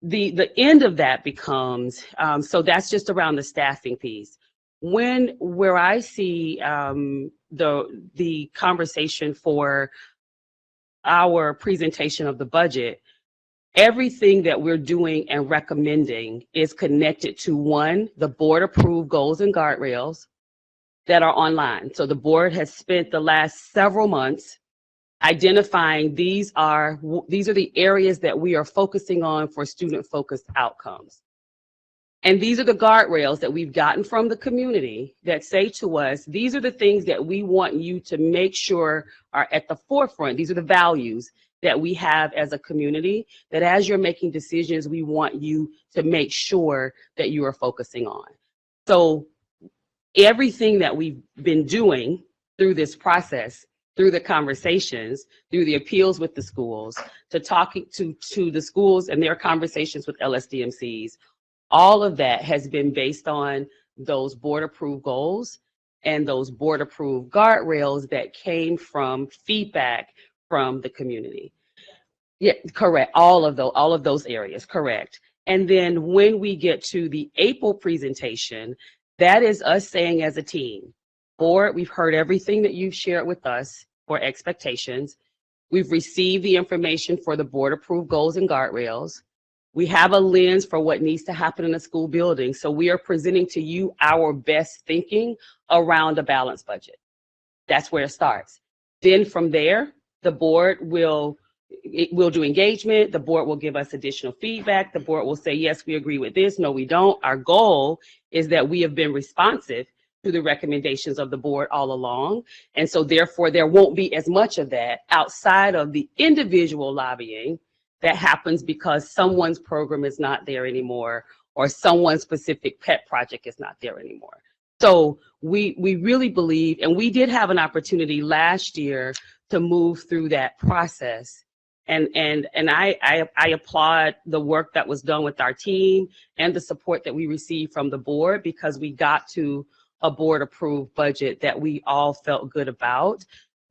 The end of that becomes, so that's just around the staffing piece. Where I see the conversation for our presentation of the budget, everything that we're doing and recommending is connected to, one, the board approved goals and guardrails that are online. So the board has spent the last several months identifying these are the areas that we are focusing on for student-focused outcomes. And these are the guardrails that we've gotten from the community that say to us, these are the things that we want you to make sure are at the forefront. These are the values that we have as a community, that as you're making decisions, we want you to make sure that you are focusing on. So everything that we've been doing through this process, through the conversations, through the appeals with the schools, to talking to the schools and their conversations with LSDMCs, all of that has been based on those board-approved goals and those board-approved guardrails that came from feedback from the community. Yeah, correct. All of those areas, correct. And then when we get to the April presentation, that is us saying as a team, board, we've heard everything that you've shared with us for expectations. We've received the information for the board-approved goals and guardrails. We have a lens for what needs to happen in a school building. So we are presenting to you our best thinking around a balanced budget. That's where it starts. Then from there, the board will do engagement. The board will give us additional feedback. The board will say, yes, we agree with this. No, we don't. Our goal is that we have been responsive to the recommendations of the board all along. And so therefore, there won't be as much of that outside of the individual lobbying that happens because someone's program is not there anymore or someone's specific pet project is not there anymore. So we really believe, and we did have an opportunity last year to move through that process. And I applaud the work that was done with our team and the support that we received from the board, because we got to a board-approved budget that we all felt good about.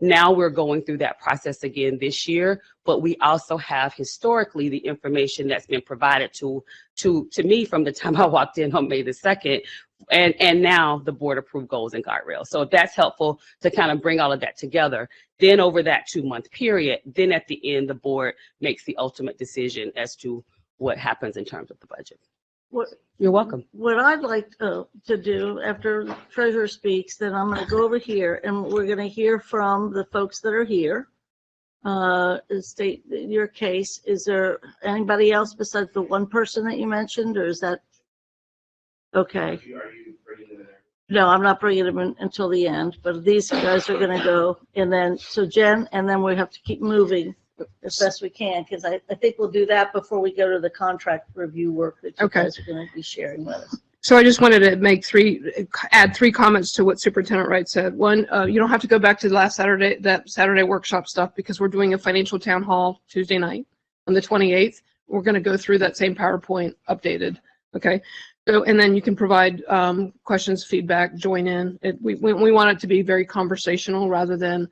Now we're going through that process again this year, but we also have historically the information that's been provided to me from the time I walked in on May the 2nd, and now the board-approved goals and guardrails. So if that's helpful to kind of bring all of that together, then over that 2-month period, then at the end, the board makes the ultimate decision as to what happens in terms of the budget. You're welcome. What I'd like to do after the treasurer speaks, then I'm going to go over here and we're going to hear from the folks that are here. State your case. Is there anybody else besides the one person that you mentioned, or is that okay? Are you bringing them in there? No, I'm not bringing them in until the end, but these guys are going to go, and then so Jen, and then we have to keep moving as best we can, because I think we'll do that before we go to the contract review work that you guys are going to be sharing with us. So I just wanted to add three comments to what Superintendent Wright said. One, you don't have to go back to that Saturday workshop stuff, because we're doing a financial town hall Tuesday night on the 28th. We're going to go through that same PowerPoint updated. Okay. So, and then you can provide questions, feedback, join in. We want it to be very conversational rather than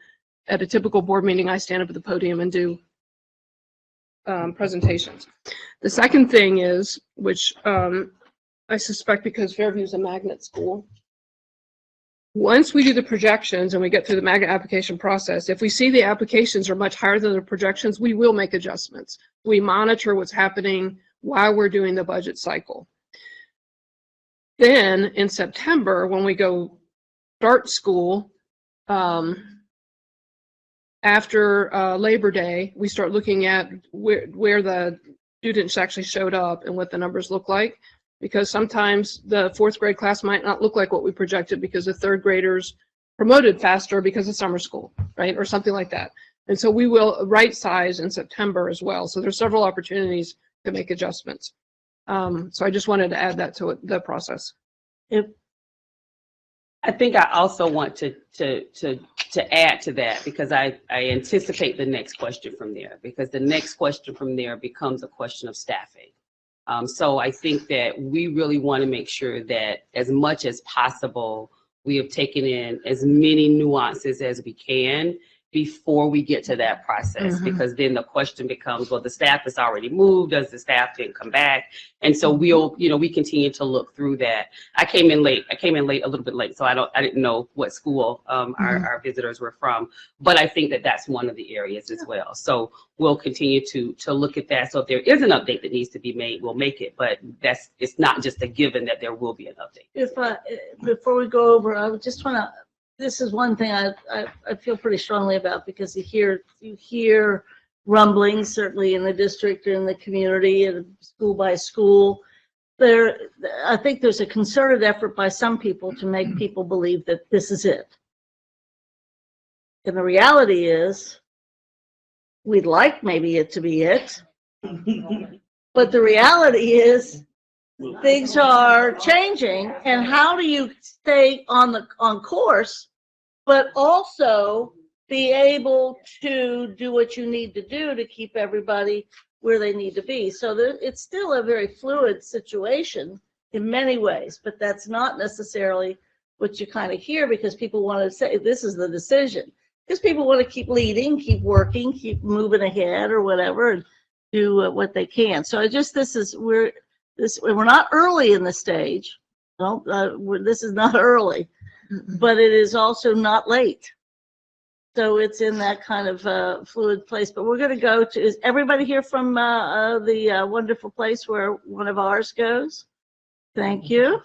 at a typical board meeting, I stand up at the podium and do presentations. The second thing is, which I suspect because Fairview is a magnet school, once we do the projections and we get through the magnet application process, if we see the applications are much higher than the projections, we will make adjustments. We monitor what's happening while we're doing the budget cycle. Then in September, when we go start school, after Labor Day, we start looking at where the students actually showed up and what the numbers look like, because sometimes the 4th grade class might not look like what we projected because the 3rd graders promoted faster because of summer school, right, or something like that. And so we will right size in September as well. So there's several opportunities to make adjustments. So I just wanted to add that to the process. I think I also want to add to that, because I anticipate the next question from there, because the next question from there becomes a question of staffing. So I think that we really want to make sure that as much as possible, we have taken in as many nuances as we can before we get to that process, because then the question becomes, well, the staff has already moved. Does the staff didn't come back? And so we continue to look through that. I came in late, a little bit late. So I didn't know what school our visitors were from, but I think that that's one of the areas as well. So we'll continue to look at that. So if there is an update that needs to be made, we'll make it, but it's not just a given that there will be an update. Before we go over, I would just want to this is one thing I feel pretty strongly about, because you hear rumblings, certainly in the district or in the community and school by school. I think there's a concerted effort by some people to make people believe that this is it. And the reality is, we'd like maybe it to be it, but the reality is things are changing, and how do you stay on course, but also be able to do what you need to do to keep everybody where they need to be. So it's still a very fluid situation in many ways, but that's not necessarily what you kind of hear, because people want to say this is the decision, because people want to keep leading, keep working, keep moving ahead or whatever, and do what they can. So we're not early in the stage. This is not early, but it is also not late. So it's in that kind of fluid place. But we're going to go to, is everybody here from the wonderful place where one of ours goes? Thank you.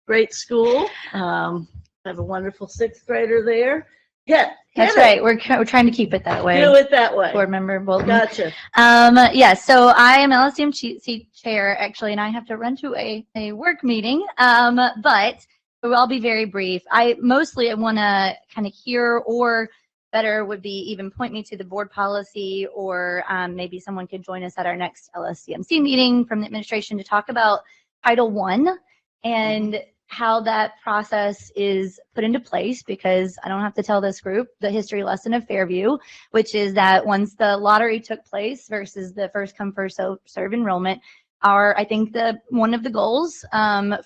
Great school. I have a wonderful sixth grader there. Yeah, That's right. We're trying to keep it that way. Do it that way. Board member Bolton. Gotcha. Yeah, so I am LSDMC chair, actually, and I have to run to a work meeting, but I'll be very brief. I want to kind of hear, or better would be even point me to the board policy, or maybe someone could join us at our next LSDMC meeting from the administration to talk about Title I and how that process is put into place, because I don't have to tell this group the history lesson of Fairview, which is that once the lottery took place versus the first come first serve enrollment, I think one of the goals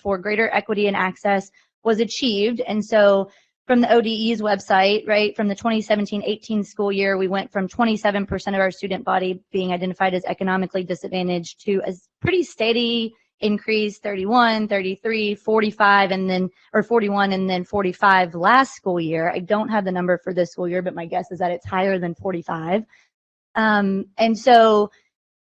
for greater equity and access was achieved. And so from the ODE's website, right, from the 2017-18 school year, we went from 27% of our student body being identified as economically disadvantaged to a pretty steady increase, 31, 33, 45, and then, or 41, and then 45 last school year. I don't have the number for this school year, but my guess is that it's higher than 45. And so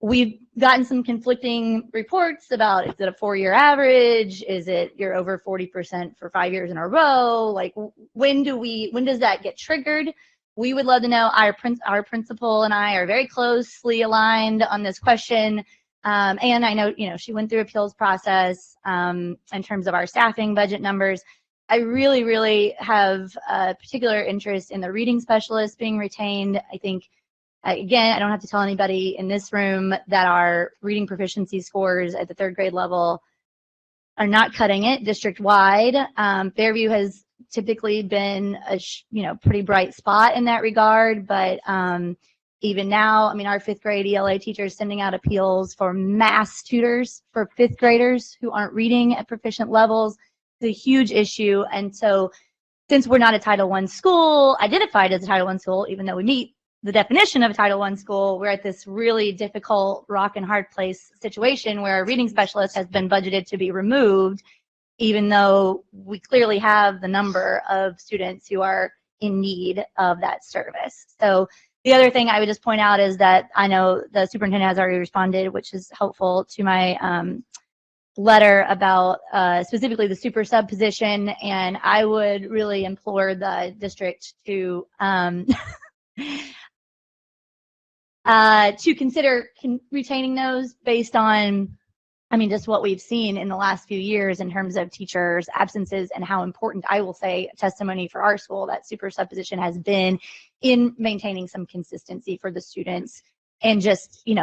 we've gotten some conflicting reports about, is it a 4-year average? Is it you're over 40% for 5 years in a row? Like, when does that get triggered? We would love to know. Our principal and I are very closely aligned on this question. And I know, she went through appeals process in terms of our staffing budget numbers. I really, really have a particular interest in the reading specialists being retained. I think, again, I don't have to tell anybody in this room that our reading proficiency scores at the 3rd grade level are not cutting it district-wide. Fairview has typically been a pretty bright spot in that regard, but even now, our 5th grade ELA teachers sending out appeals for mass tutors for 5th graders who aren't reading at proficient levels. It's a huge issue. And so since we're not a Title I school, identified as a Title I school, even though we meet the definition of a Title I school, we're at this really difficult rock and hard place situation where a reading specialist has been budgeted to be removed, even though we clearly have the number of students who are in need of that service. So the other thing I would just point out is that I know the superintendent has already responded, which is helpful, to my letter about specifically the super sub position, and I would really implore the district to consider retaining those based on, just what we've seen in the last few years in terms of teachers' absences and how important, I will say, testimony for our school, that super sub position has been in maintaining some consistency for the students. And just, we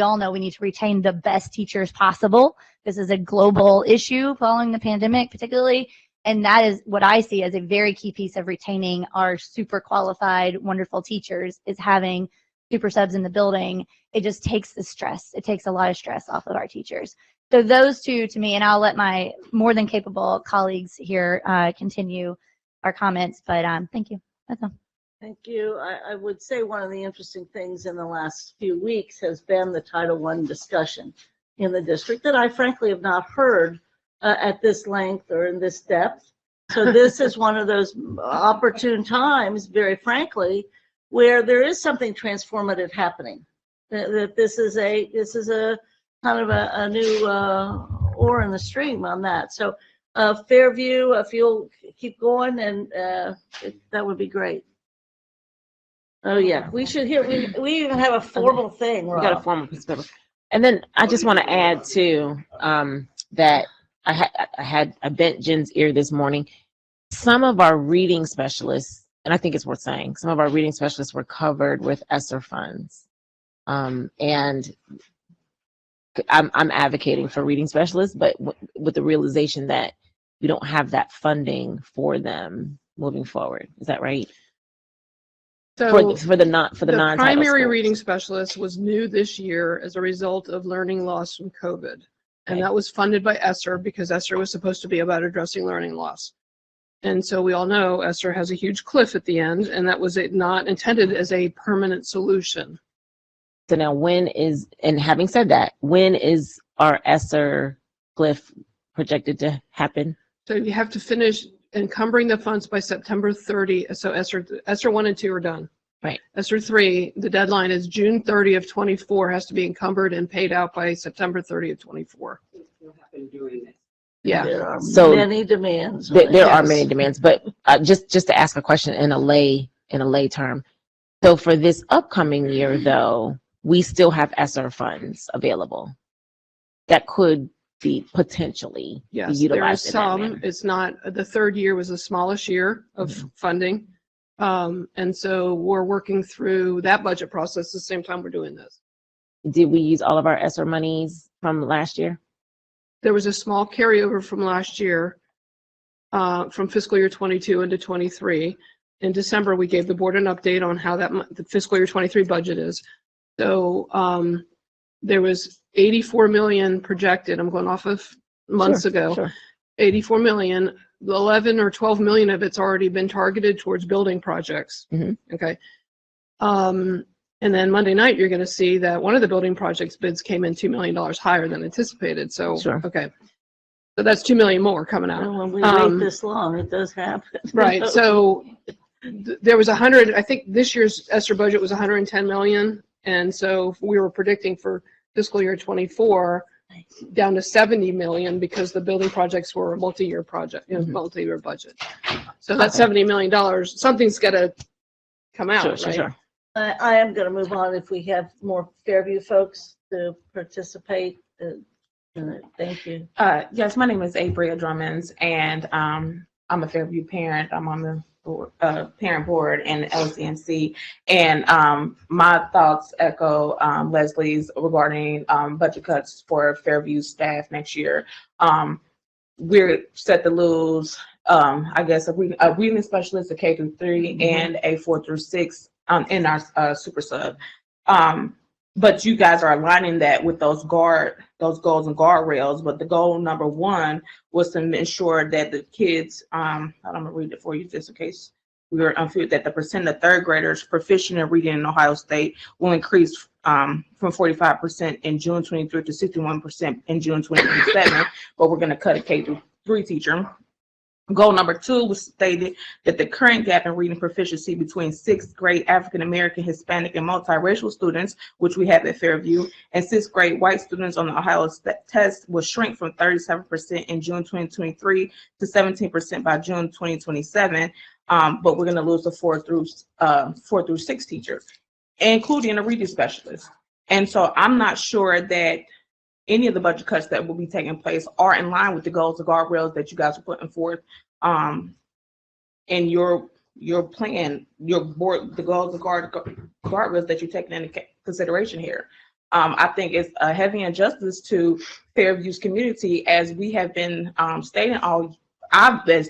all know we need to retain the best teachers possible. This is a global issue following the pandemic, particularly. And that is what I see as a very key piece of retaining our super qualified, wonderful teachers, is having super subs in the building. It just takes the stress. It takes a lot of stress off of our teachers. So those two, to me, and I'll let my more than capable colleagues here continue our comments, but thank you. That's all. Thank you. I would say one of the interesting things in the last few weeks has been the Title I discussion in the district that I frankly have not heard at this length or in this depth. So this is one of those opportune times, very frankly, where there is something transformative happening. That this is a kind of a new oar in the stream on that. So Fairview, if you'll keep going, and that would be great. Oh, yeah, we should hear, we even have a formal thing, We got a Rob. formal piece of paper. And then I just want to add too, that I bent Jen's ear this morning. Some of our reading specialists, and I think it's worth saying, some of our reading specialists were covered with ESSER funds. And I'm advocating for reading specialists, but with the realization that we don't have that funding for them moving forward. Is that right? So For the non-title primary schools. reading specialist was new this year as a result of learning loss from COVID. And that was funded by ESSER because ESSER was supposed to be about addressing learning loss. And so we all know ESSER has a huge cliff at the end, and that was not intended as a permanent solution. So now and having said that, when is our ESSER cliff projected to happen? So you have to finish encumbering the funds by September 30. So ESSER 1 and 2 are done. Right. ESSER 3, the deadline is June 30 of 24, has to be encumbered and paid out by September 30 of 24. Yeah. There are So many demands. There are many demands, but just to ask a question in a lay term. So for this upcoming year, though, we still have ESSER funds available that could be potentially Yes, there is utilized in that some. manner. It's not, the third year was the smallest year of funding. And so we're working through that budget process at the same time we're doing this. Did we use all of our ESSER monies from last year? There was a small carryover from last year, from fiscal year 22 into 23. In December, we gave the board an update on how the fiscal year 23 budget is. So there was 84 million projected. I'm going off of months ago. Sure. 84 million. 11 or 12 million of it's already been targeted towards building projects. Okay. And then Monday night, you're going to see that one of the building projects bids came in $2 million higher than anticipated. So, Sure. Okay. So that's 2 million more coming out. When we wait this long, it does happen. Right. So there was 100, I think this year's ESSER budget was 110 million. And so we were predicting for fiscal year 24 down to 70 million because the building projects were a multi-year project, multi-year budget. So that's $70 million. Something's got to come out, right? Sure. I am going to move on if we have more Fairview folks to participate. Thank you. Yes, my name is Abria Drummons, and I'm a Fairview parent. I'm on the board, parent board in LCMC, and my thoughts echo Leslie's regarding budget cuts for Fairview staff next year. We're set to lose, I guess, a reading specialist, a K through 3, and a 4 through 6 in our super sub. But you guys are aligning that with those goals and guardrails. But the goal number 1 was to ensure that the kids, I'm gonna read it for you just in case we were unfit, that the percent of third graders proficient in reading in Ohio State will increase from 45% in June 23 to 61% in June 2027. But we're gonna cut a K through 3 teacher. Goal number 2 was stated that the current gap in reading proficiency between 6th grade African American, Hispanic, and multiracial students, which we have at Fairview, and 6th grade white students on the Ohio test will shrink from 37% in June 2023 to 17% by June 2027. But we're going to lose the 4 through 6 teachers, including a reading specialist. And so I'm not sure that any of the budget cuts that will be taking place are in line with the goals, the guardrails that you guys are putting forth in your plan, your board, the goals, the guardrails that you're taking into consideration here. I think it's a heavy injustice to Fairview's community, as we have been stating I've been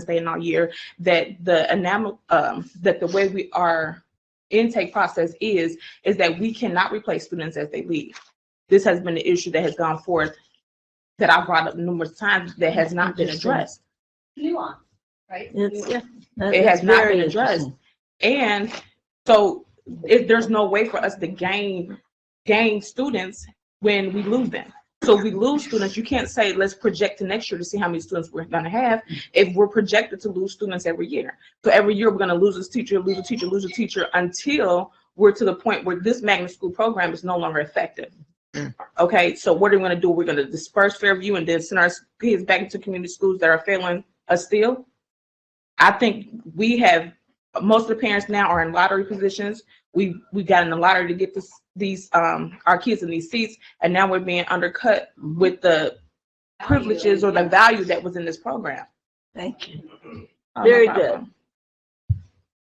stating all year, that that the way our intake process is that we cannot replace students as they leave. This has been an issue that has gone forth, that I've brought up numerous times, that has not been addressed. Nuance, right? It has not been addressed. And so there's no way for us to gain students when we lose them. So if we lose students, you can't say, let's project to next year to see how many students we're going to have, if we're projected to lose students every year. So every year we're going to lose a teacher, lose a teacher, lose a teacher, until we're to the point where this magnet school program is no longer effective. Okay, so what are we gonna do? We're gonna disperse Fairview and then send our kids back into community schools that are failing us still? I think we have, most of the parents now are in lottery positions. We got in the lottery to get these our kids in these seats, and now we're being undercut with the privileges or the value that was in this program. Thank you. No Very problem. good.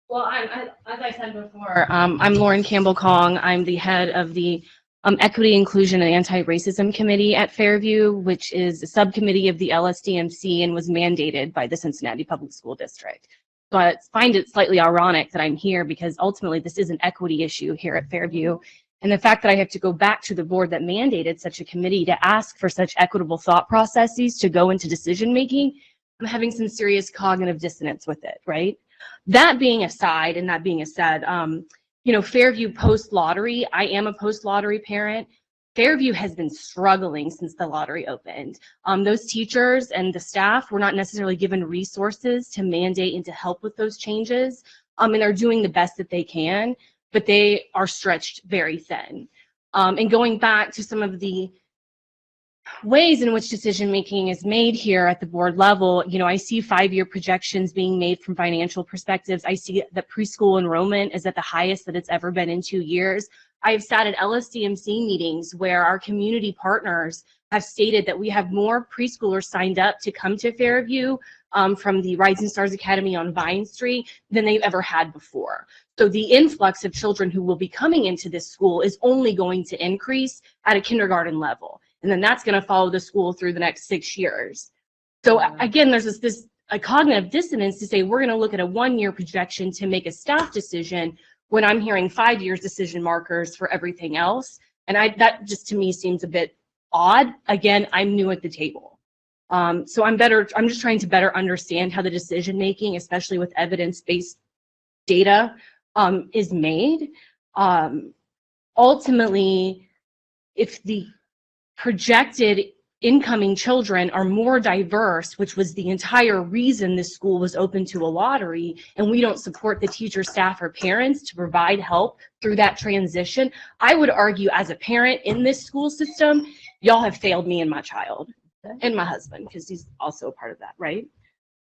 Well, as I said before, I'm Lauren Campbell Kong. I'm the head of the Equity, Inclusion, and Anti-Racism Committee at Fairview, which is a subcommittee of the LSDMC and was mandated by the Cincinnati Public School District. So I find it slightly ironic that I'm here because ultimately this is an equity issue here at Fairview. And the fact that I have to go back to the board that mandated such a committee to ask for such equitable thought processes to go into decision making, I'm having some serious cognitive dissonance with it, right? That being aside, and that being said, you know, Fairview post-lottery, I am a post-lottery parent. Fairview has been struggling since the lottery opened. Those teachers and the staff were not necessarily given resources to mandate and to help with those changes, and they're doing the best that they can, but they are stretched very thin. And going back to some of the ways in which decision making is made here at the board level, you know, I see 5-year projections being made from financial perspectives. I see that preschool enrollment is at the highest that it's ever been in 2 years. I've sat at LSDMC meetings where our community partners have stated that we have more preschoolers signed up to come to Fairview from the Rising Stars Academy on Vine Street than they've ever had before. So the influx of children who will be coming into this school is only going to increase at a kindergarten level. And then that's going to follow the school through the next 6 years. So again, there's a cognitive dissonance to say we're going to look at a 1-year projection to make a staff decision when I'm hearing 5 years decision markers for everything else. And that just to me seems a bit odd. Again, I'm new at the table. So I'm just trying to better understand how the decision making, especially with evidence-based data, is made. Ultimately, if the projected incoming children are more diverse, which was the entire reason this school was open to a lottery, and we don't support the teacher, staff, or parents to provide help through that transition, I would argue as a parent in this school system, y'all have failed me and my child and my husband, because he's also a part of that, right?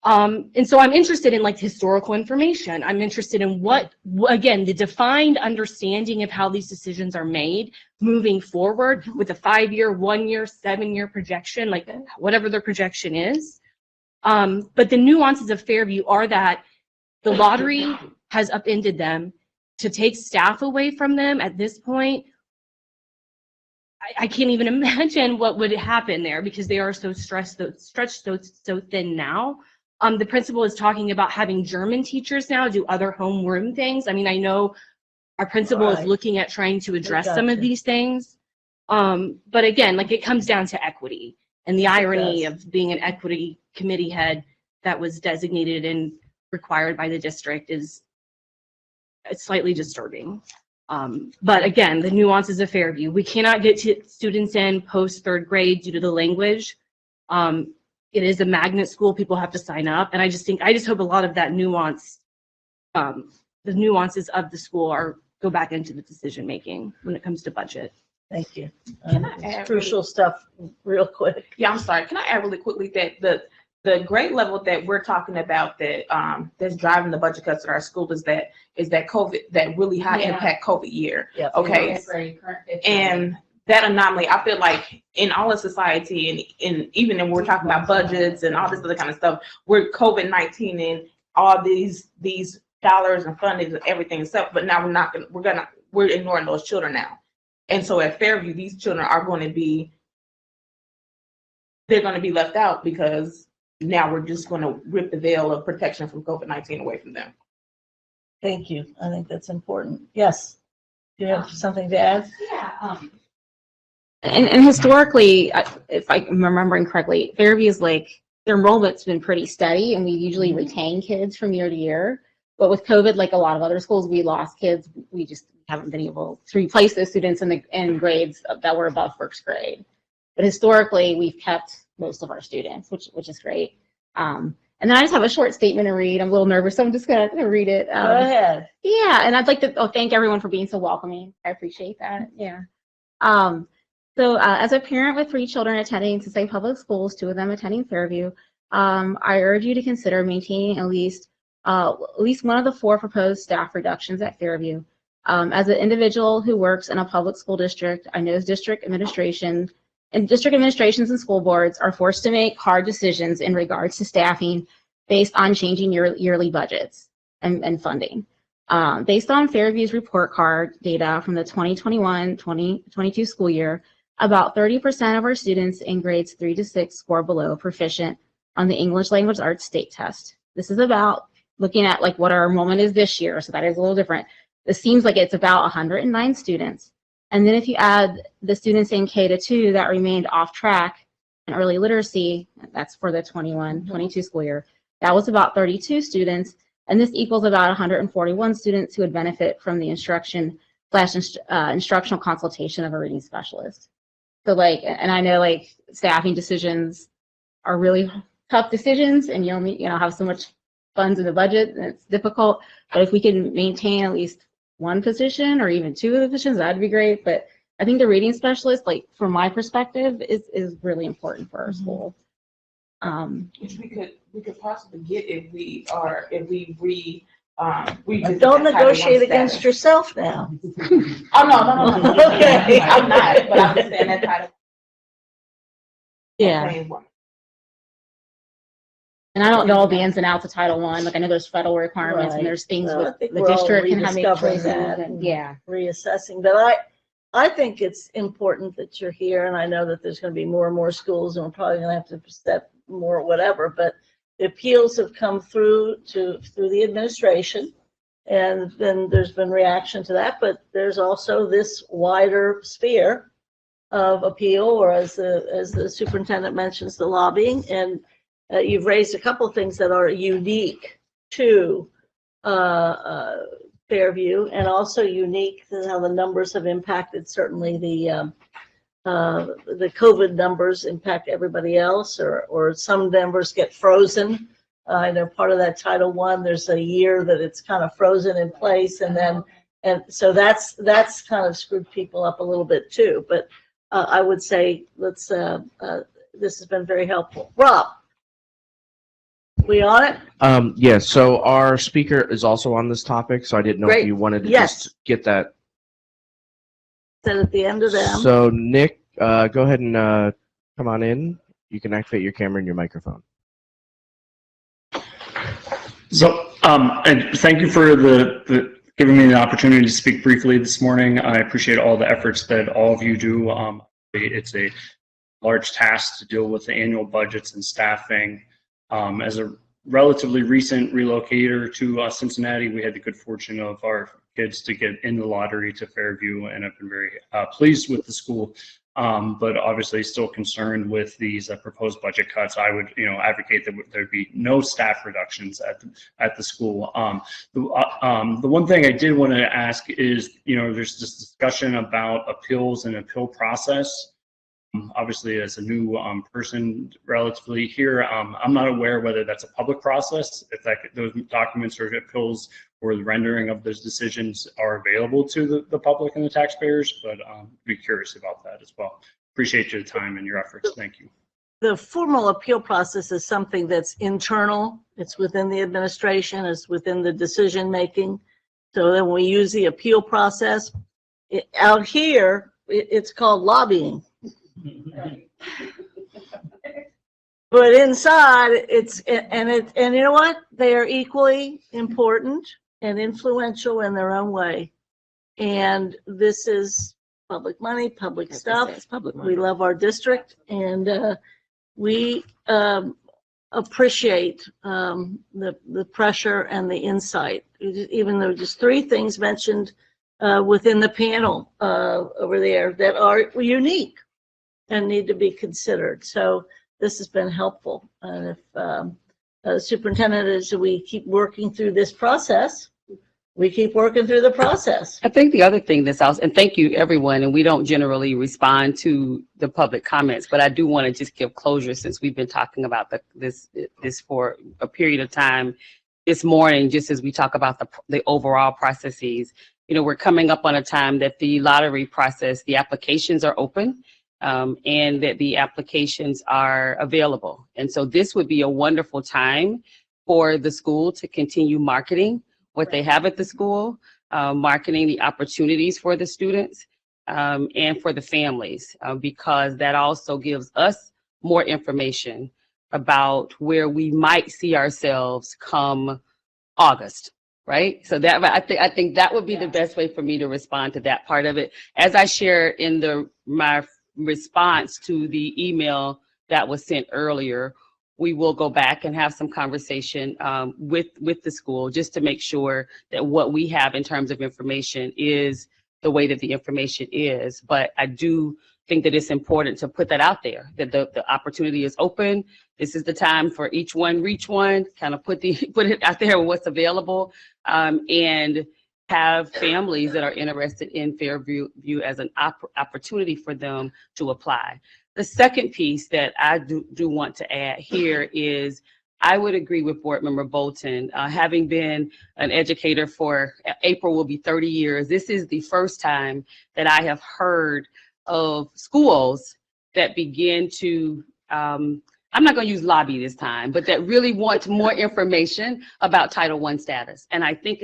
And so I'm interested in like historical information. I'm interested in what, again, the defined understanding of how these decisions are made moving forward with a 5-year, 1-year, 7-year projection, like whatever their projection is. But the nuances of Fairview are that the lottery has upended them. To take staff away from them at this point, I can't even imagine what would happen there because they are so stretched so thin now. The principal is talking about having German teachers now do other homeroom things. I mean, I know our principal is looking at trying to address some of these things. But again, like it comes down to equity and the irony of being an equity committee head that was designated and required by the district is slightly disturbing. But again, the nuances of Fairview. We cannot get students in post 3rd grade due to the language. It is a magnet school. People have to sign up. And I just hope a lot of that nuance, the nuances of the school go back into the decision making when it comes to budget. Thank you. Can I add Crucial stuff real quick. Yeah, I'm sorry. Can I add really quickly that the grade level that we're talking about that that's driving the budget cuts at our school is that COVID, that really high impact COVID year. Yep. Okay. And that anomaly, I feel like in all of society and even when we're talking about budgets and all this other kind of stuff, we're COVID-19 and all these dollars and funding and everything and stuff, but now we're ignoring those children now. And so at Fairview, these children are going to be left out because now we're just going to rip the veil of protection from COVID-19 away from them. Thank you. I think that's important. Yes. Do you have something to add? Yeah. And historically, if I'm remembering correctly, Fairview's like their enrollment's been pretty steady, and we usually retain kids from year to year. But with COVID, like a lot of other schools, we lost kids. We just haven't been able to replace those students in grades that were above 1st grade. But historically, we've kept most of our students, which is great. And then I just have a short statement to read. I'm a little nervous, so I'm just gonna read it. Go ahead. Yeah, and I'd like to thank everyone for being so welcoming. I appreciate that. Yeah. So as a parent with 3 children attending Cincinnati Public Schools, 2 of them attending Fairview, I urge you to consider maintaining at least one of the 4 proposed staff reductions at Fairview. As an individual who works in a public school district, I know district administrations and school boards are forced to make hard decisions in regards to staffing based on changing yearly budgets and funding. Based on Fairview's report card data from the 2021-2022 school year, about 30% of our students in grades 3 to 6 score below proficient on the English Language Arts state test. This is about looking at like what our enrollment is this year, so that is a little different. This seems like it's about 109 students. And then if you add the students in K to 2 that remained off track in early literacy, that's for the 21-22 school year, that was about 32 students. And this equals about 141 students who would benefit from the instructional consultation of a reading specialist. So like, and I know like staffing decisions are really tough decisions, and you only have so much funds in the budget, and it's difficult. But if we can maintain at least 1 position or even 2 of the positions, that'd be great. But I think the reading specialist, like from my perspective, is really important for our school. Which we could possibly get if we Don't negotiate against yourself now. Oh, no. Okay. I'm not, but I'm just saying that Title. Yeah. And I don't know all the ins and outs of Title I. Like I know there's federal requirements and there's things with the district can have make choices. And, yeah. Reassessing, but I think it's important that you're here, and I know that there's going to be more and more schools, and we're probably going to have to step more whatever. But the appeals have come through the administration, and then there's been reaction to that. But there's also this wider sphere of appeal, or as the superintendent mentions, the lobbying. And you've raised a couple of things that are unique to Fairview, and also unique to how the numbers have impacted. Certainly the COVID numbers impact everybody else, or some numbers get frozen. I know part of that Title I, there's a year that it's kind of frozen in place, and so that's kind of screwed people up a little bit too. But I would say this has been very helpful. Rob, we on it? Yes. So our speaker is also on this topic, so I didn't know Great. if you wanted to Yes. just get that. Said at the end of them. So Nick, go ahead and come on in. You can activate your camera and your microphone. So, and thank you for the giving me the opportunity to speak briefly this morning. I appreciate all the efforts that all of you do. It's a large task to deal with the annual budgets and staffing. As a relatively recent relocator to Cincinnati, we had the good fortune of our kids to get in the lottery to Fairview, and I've been very pleased with the school. But obviously still concerned with these proposed budget cuts. I would, advocate that there'd be no staff reductions at the school. The one thing I did want to ask is, there's this discussion about appeals and appeal process. Obviously, as a new person relatively here, I'm not aware whether that's a public process, if those documents or appeals or the rendering of those decisions are available to the public and the taxpayers, but be curious about that as well. Appreciate your time and your efforts. Thank you. The formal appeal process is something that's internal. It's within the administration. It's within the decision making. So then we use the appeal process. Out here, it's called lobbying. But inside, and you know what? They are equally important and influential in their own way. And this is public money, public stuff. We love our district, and we appreciate the pressure and the insight. Even though just 3 things mentioned within the panel over there that are unique and need to be considered. So this has been helpful. And if superintendent, as we keep working through this process, we keep working through the process. I think the other thing that's also, and thank you everyone, and we don't generally respond to the public comments, but I do want to just give closure since we've been talking about this for a period of time this morning, just as we talk about the overall processes. We're coming up on a time that the lottery process, the applications are open. and that the applications are available. And so this would be a wonderful time for the school to continue marketing what they have at the school, marketing the opportunities for the students and for the families, because that also gives us more information about where we might see ourselves come August, right? So that I think that would be the best way for me to respond to that part of it. As I shared in my response to the email that was sent earlier, we will go back and have some conversation with the school just to make sure that what we have in terms of information is the way that the information is. But I do think that it's important to put that out there, that the opportunity is open. This is the time for each one, reach one, kind of put it out there what's available, and have families that are interested in Fairview as an opportunity for them to apply. The second piece that I do want to add here is I would agree with Board Member Bolton. Having been an educator for April will be 30 years, this is the first time that I have heard of schools that begin to, I'm not going to use lobby this time, but that really want more information about Title I status. And I think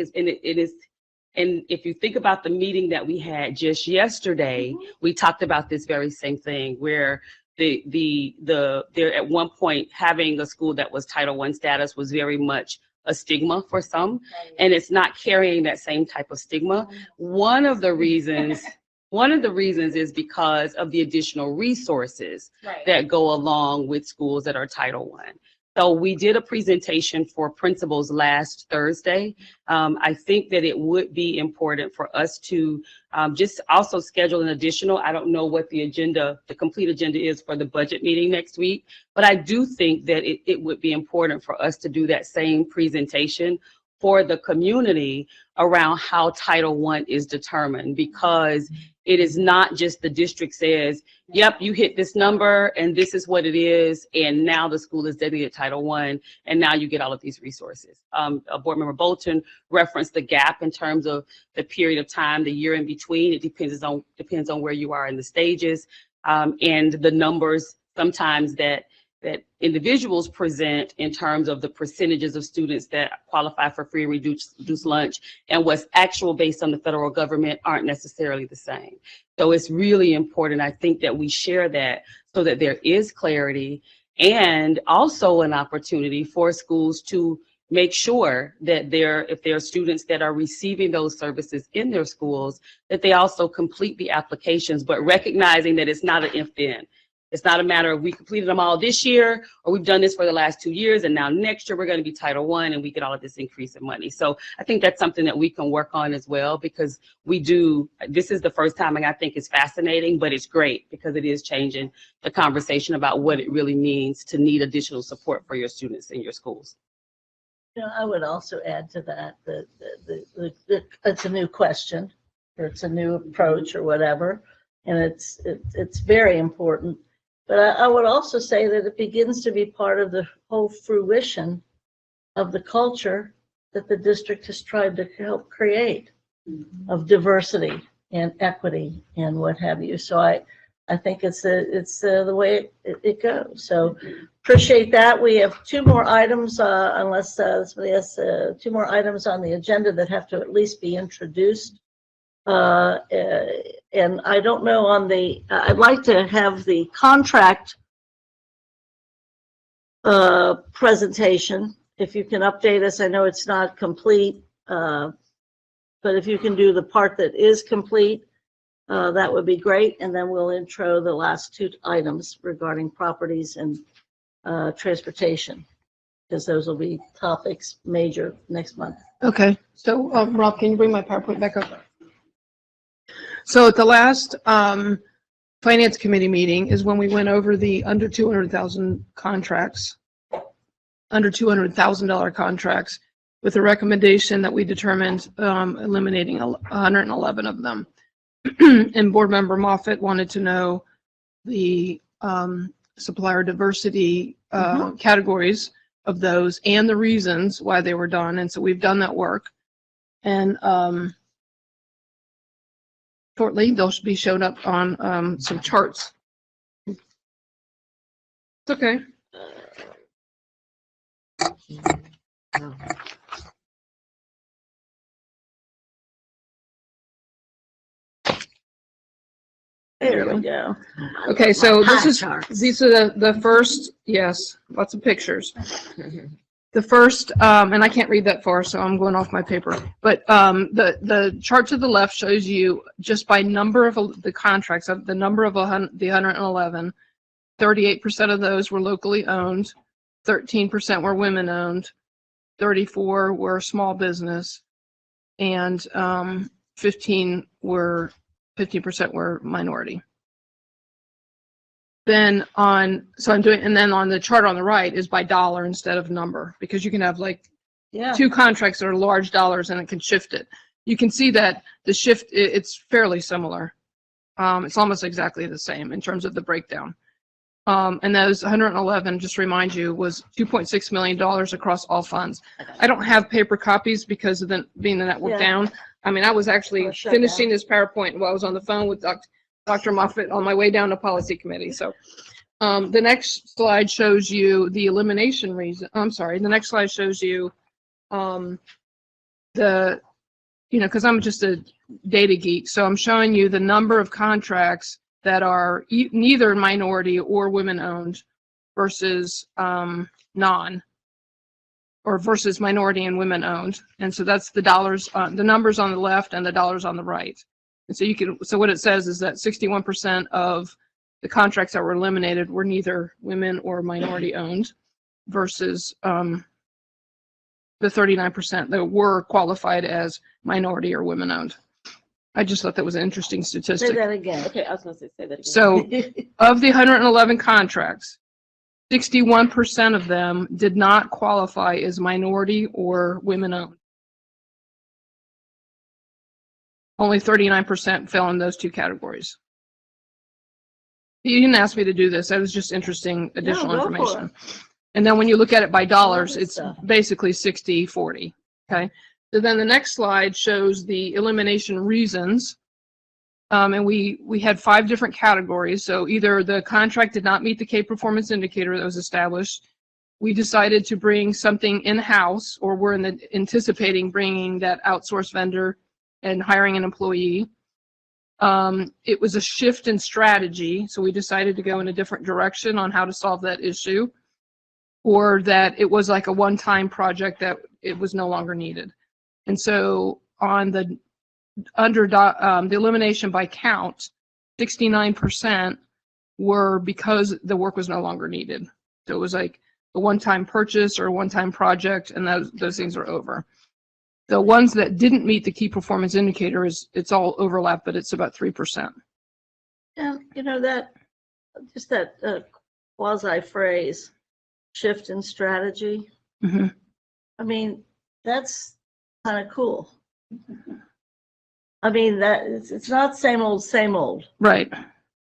and if you think about the meeting that we had just yesterday, we talked about this very same thing, where they're at one point having a school that was Title I status was very much a stigma for some, and it's not carrying that same type of stigma. One of the reasons is because of the additional resources that go along with schools that are Title I. So we did a presentation for principals last Thursday. I think that it would be important for us to just also schedule an additional, I don't know what the complete agenda is for the budget meeting next week, but I do think that it would be important for us to do that same presentation for the community around how Title I is determined, because it is not just the district says, yep, you hit this number and this is what it is, and now the school is designated Title I, and now you get all of these resources. Board Member Bolton referenced the gap in terms of the period of time, the year in between. It depends on where you are in the stages, and the numbers sometimes that individuals present in terms of the percentages of students that qualify for free and reduced lunch and what's actual based on the federal government aren't necessarily the same. So it's really important, I think, that we share that so that there is clarity, and also an opportunity for schools to make sure that if there are students that are receiving those services in their schools, that they also complete the applications, but recognizing that it's not an if-then. It's not a matter of we completed them all this year, or we've done this for the last 2 years, and now next year we're going to be Title I and we get all of this increase in money. So I think that's something that we can work on as well, because this is the first time, and I think it's fascinating, but it's great because it is changing the conversation about what it really means to need additional support for your students in your schools. You know, I would also add to that it's a new question, or it's a new approach, or whatever, and it's very important. But I would also say that it begins to be part of the whole fruition of the culture that the district has tried to help create, of diversity and equity and what have you. So I think it's the way it goes. So appreciate that. We have 2 more items, unless somebody has 2 more items on the agenda that have to at least be introduced. And I don't know I'd like to have the contract presentation. If you can update us, I know it's not complete, but if you can do the part that is complete, that would be great. And then we'll intro the last 2 items regarding properties and transportation, because those will be topics major next month. Okay, so Rob, can you bring my PowerPoint back up? So at the last Finance Committee meeting is when we went over the under $200,000 contracts, under $200,000 contracts, with a recommendation that we determined eliminating 111 of them. And Board Member Moffitt wanted to know the supplier diversity categories of those and the reasons why they were done. And so we've done that work. And shortly, they'll be shown up on some charts It's okay. There we go. Okay, so My this is, pie charts. these are the first, yes, lots of pictures. The first, and I can't read that far, so I'm going off my paper. But the chart to the left shows you just by number of the contracts, the number of the 111, 38% of those were locally owned, 13% were women owned, 34 were small business, and 15% were minority. Then on the chart on the right is by dollar instead of number, because you can have like two contracts that are large dollars and it can shift it. You can see that the shift, it's fairly similar. It's almost exactly the same in terms of the breakdown. And those 111, just to remind you, was $2.6 million across all funds. I don't have paper copies because of being the network down. I mean, I was actually finishing this PowerPoint while I was on the phone with Dr. Moffitt on my way down to policy committee. So the next slide shows you the elimination reason. I'm sorry. The next slide shows you because I'm just a data geek. So I'm showing you the number of contracts that are neither minority or women owned versus versus minority and women owned. And so that's the dollars, the numbers on the left and the dollars on the right. And so what it says is that 61% of the contracts that were eliminated were neither women or minority owned versus the 39% that were qualified as minority or women owned. I just thought that was an interesting statistic. Say that again. Okay, I was going to say that again. So of the 111 contracts, 61% of them did not qualify as minority or women owned. Only 39% fell in those two categories. You didn't ask me to do this. That was just interesting additional information. And then when you look at it by dollars, it's basically 60-40. Okay. So then the next slide shows the elimination reasons. And we had 5 different categories. So either the contract did not meet the K performance indicator that was established. We decided to bring something in-house, or we're anticipating bringing that outsourced vendor and hiring an employee. It was a shift in strategy. So we decided to go in a different direction on how to solve that issue, or that it was like a one-time project that it was no longer needed. And so on the elimination by count, 69% were because the work was no longer needed. So it was like a one-time purchase or a one-time project, and those things are over. The ones that didn't meet the key performance indicator it's all overlap, but it's about 3%. Yeah, that quasi phrase, shift in strategy. Mm-hmm. I mean, that's kind of cool. I mean, it's not same old. Right.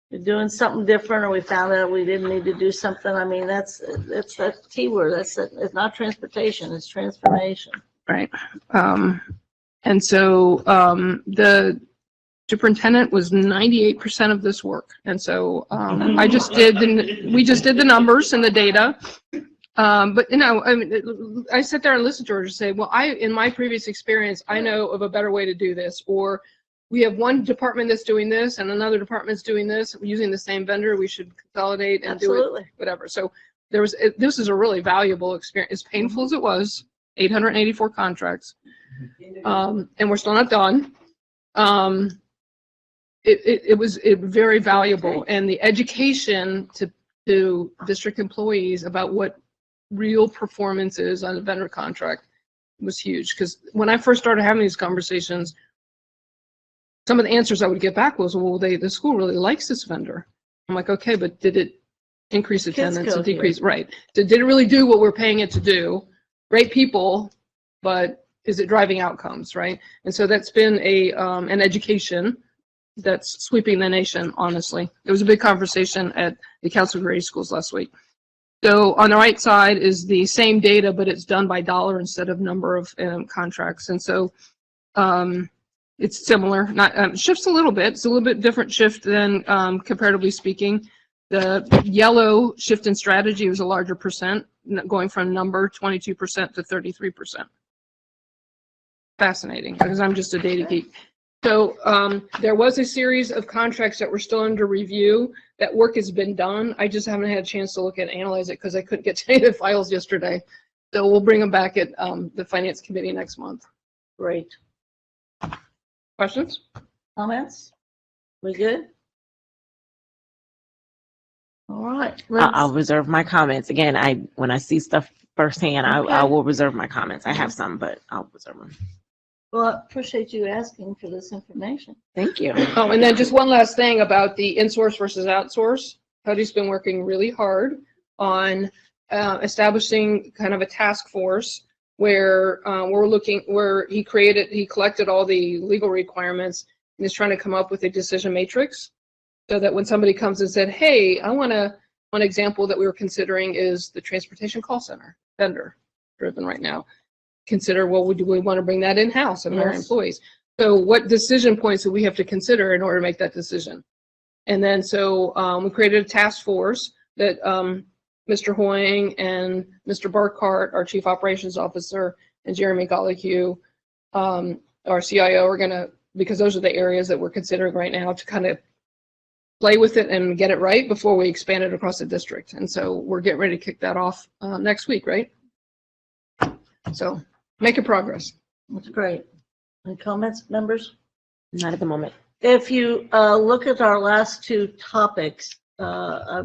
You're doing something different, or we found out we didn't need to do something. I mean, that's that keyword. It's not transportation, it's transformation. Right. And so the superintendent was 98% of this work. And so we just did the numbers and the data. But I mean, I sit there and listen to her to say, well, in my previous experience, I know of a better way to do this, or we have one department that's doing this and another department's doing this using the same vendor. We should consolidate and do it, whatever. So this is a really valuable experience, as painful as it was. 884 contracts, and we're still not done. It was very valuable, and the education to district employees about what real performance is on a vendor contract was huge. Because when I first started having these conversations, some of the answers I would get back was, well, the school really likes this vendor. I'm like, okay, but did it increase attendance and decrease? Right. Did it really do what we're paying it to do? Great people, but is it driving outcomes, right? And so that's been an education that's sweeping the nation, honestly. It was a big conversation at the Council of Grade Schools last week. So on the right side is the same data, but it's done by dollar instead of number of contracts. And so it's similar, shifts a little bit. It's a little bit different shift than comparatively speaking. The yellow shift in strategy was a larger percent, going from number 22% to 33%. Fascinating, because I'm just a data geek. So there was a series of contracts that were still under review. That work has been done. I just haven't had a chance to look at and analyze it because I couldn't get to any of the files yesterday. So we'll bring them back at the Finance Committee next month. Great. Questions? Comments? We good? All right. I'll reserve my comments. Again, when I see stuff firsthand, Okay. I will reserve my comments. I have some, but I'll reserve them. Well, I appreciate you asking for this information. Thank you. Oh, and then just one last thing about the in-source versus outsource. Cody's been working really hard on establishing kind of a task force where where he collected all the legal requirements and is trying to come up with a decision matrix so that when somebody comes and said, hey, one example that we were considering is the transportation call center vendor driven right now. Consider, well, do we want to bring that in-house and our Yes. employees? So what decision points do we have to consider in order to make that decision? And then so we created a task force that Mr. Hoying and Mr. Barkhart, our Chief Operations Officer, and Jeremy Gollihue, our CIO, are going to, because those are the areas that we're considering right now to kind of play with it and get it right before we expand it across the district. And so we're getting ready to kick that off next week, right? So making progress. That's great. Any comments, members? Not at the moment. If you look at our last two topics, I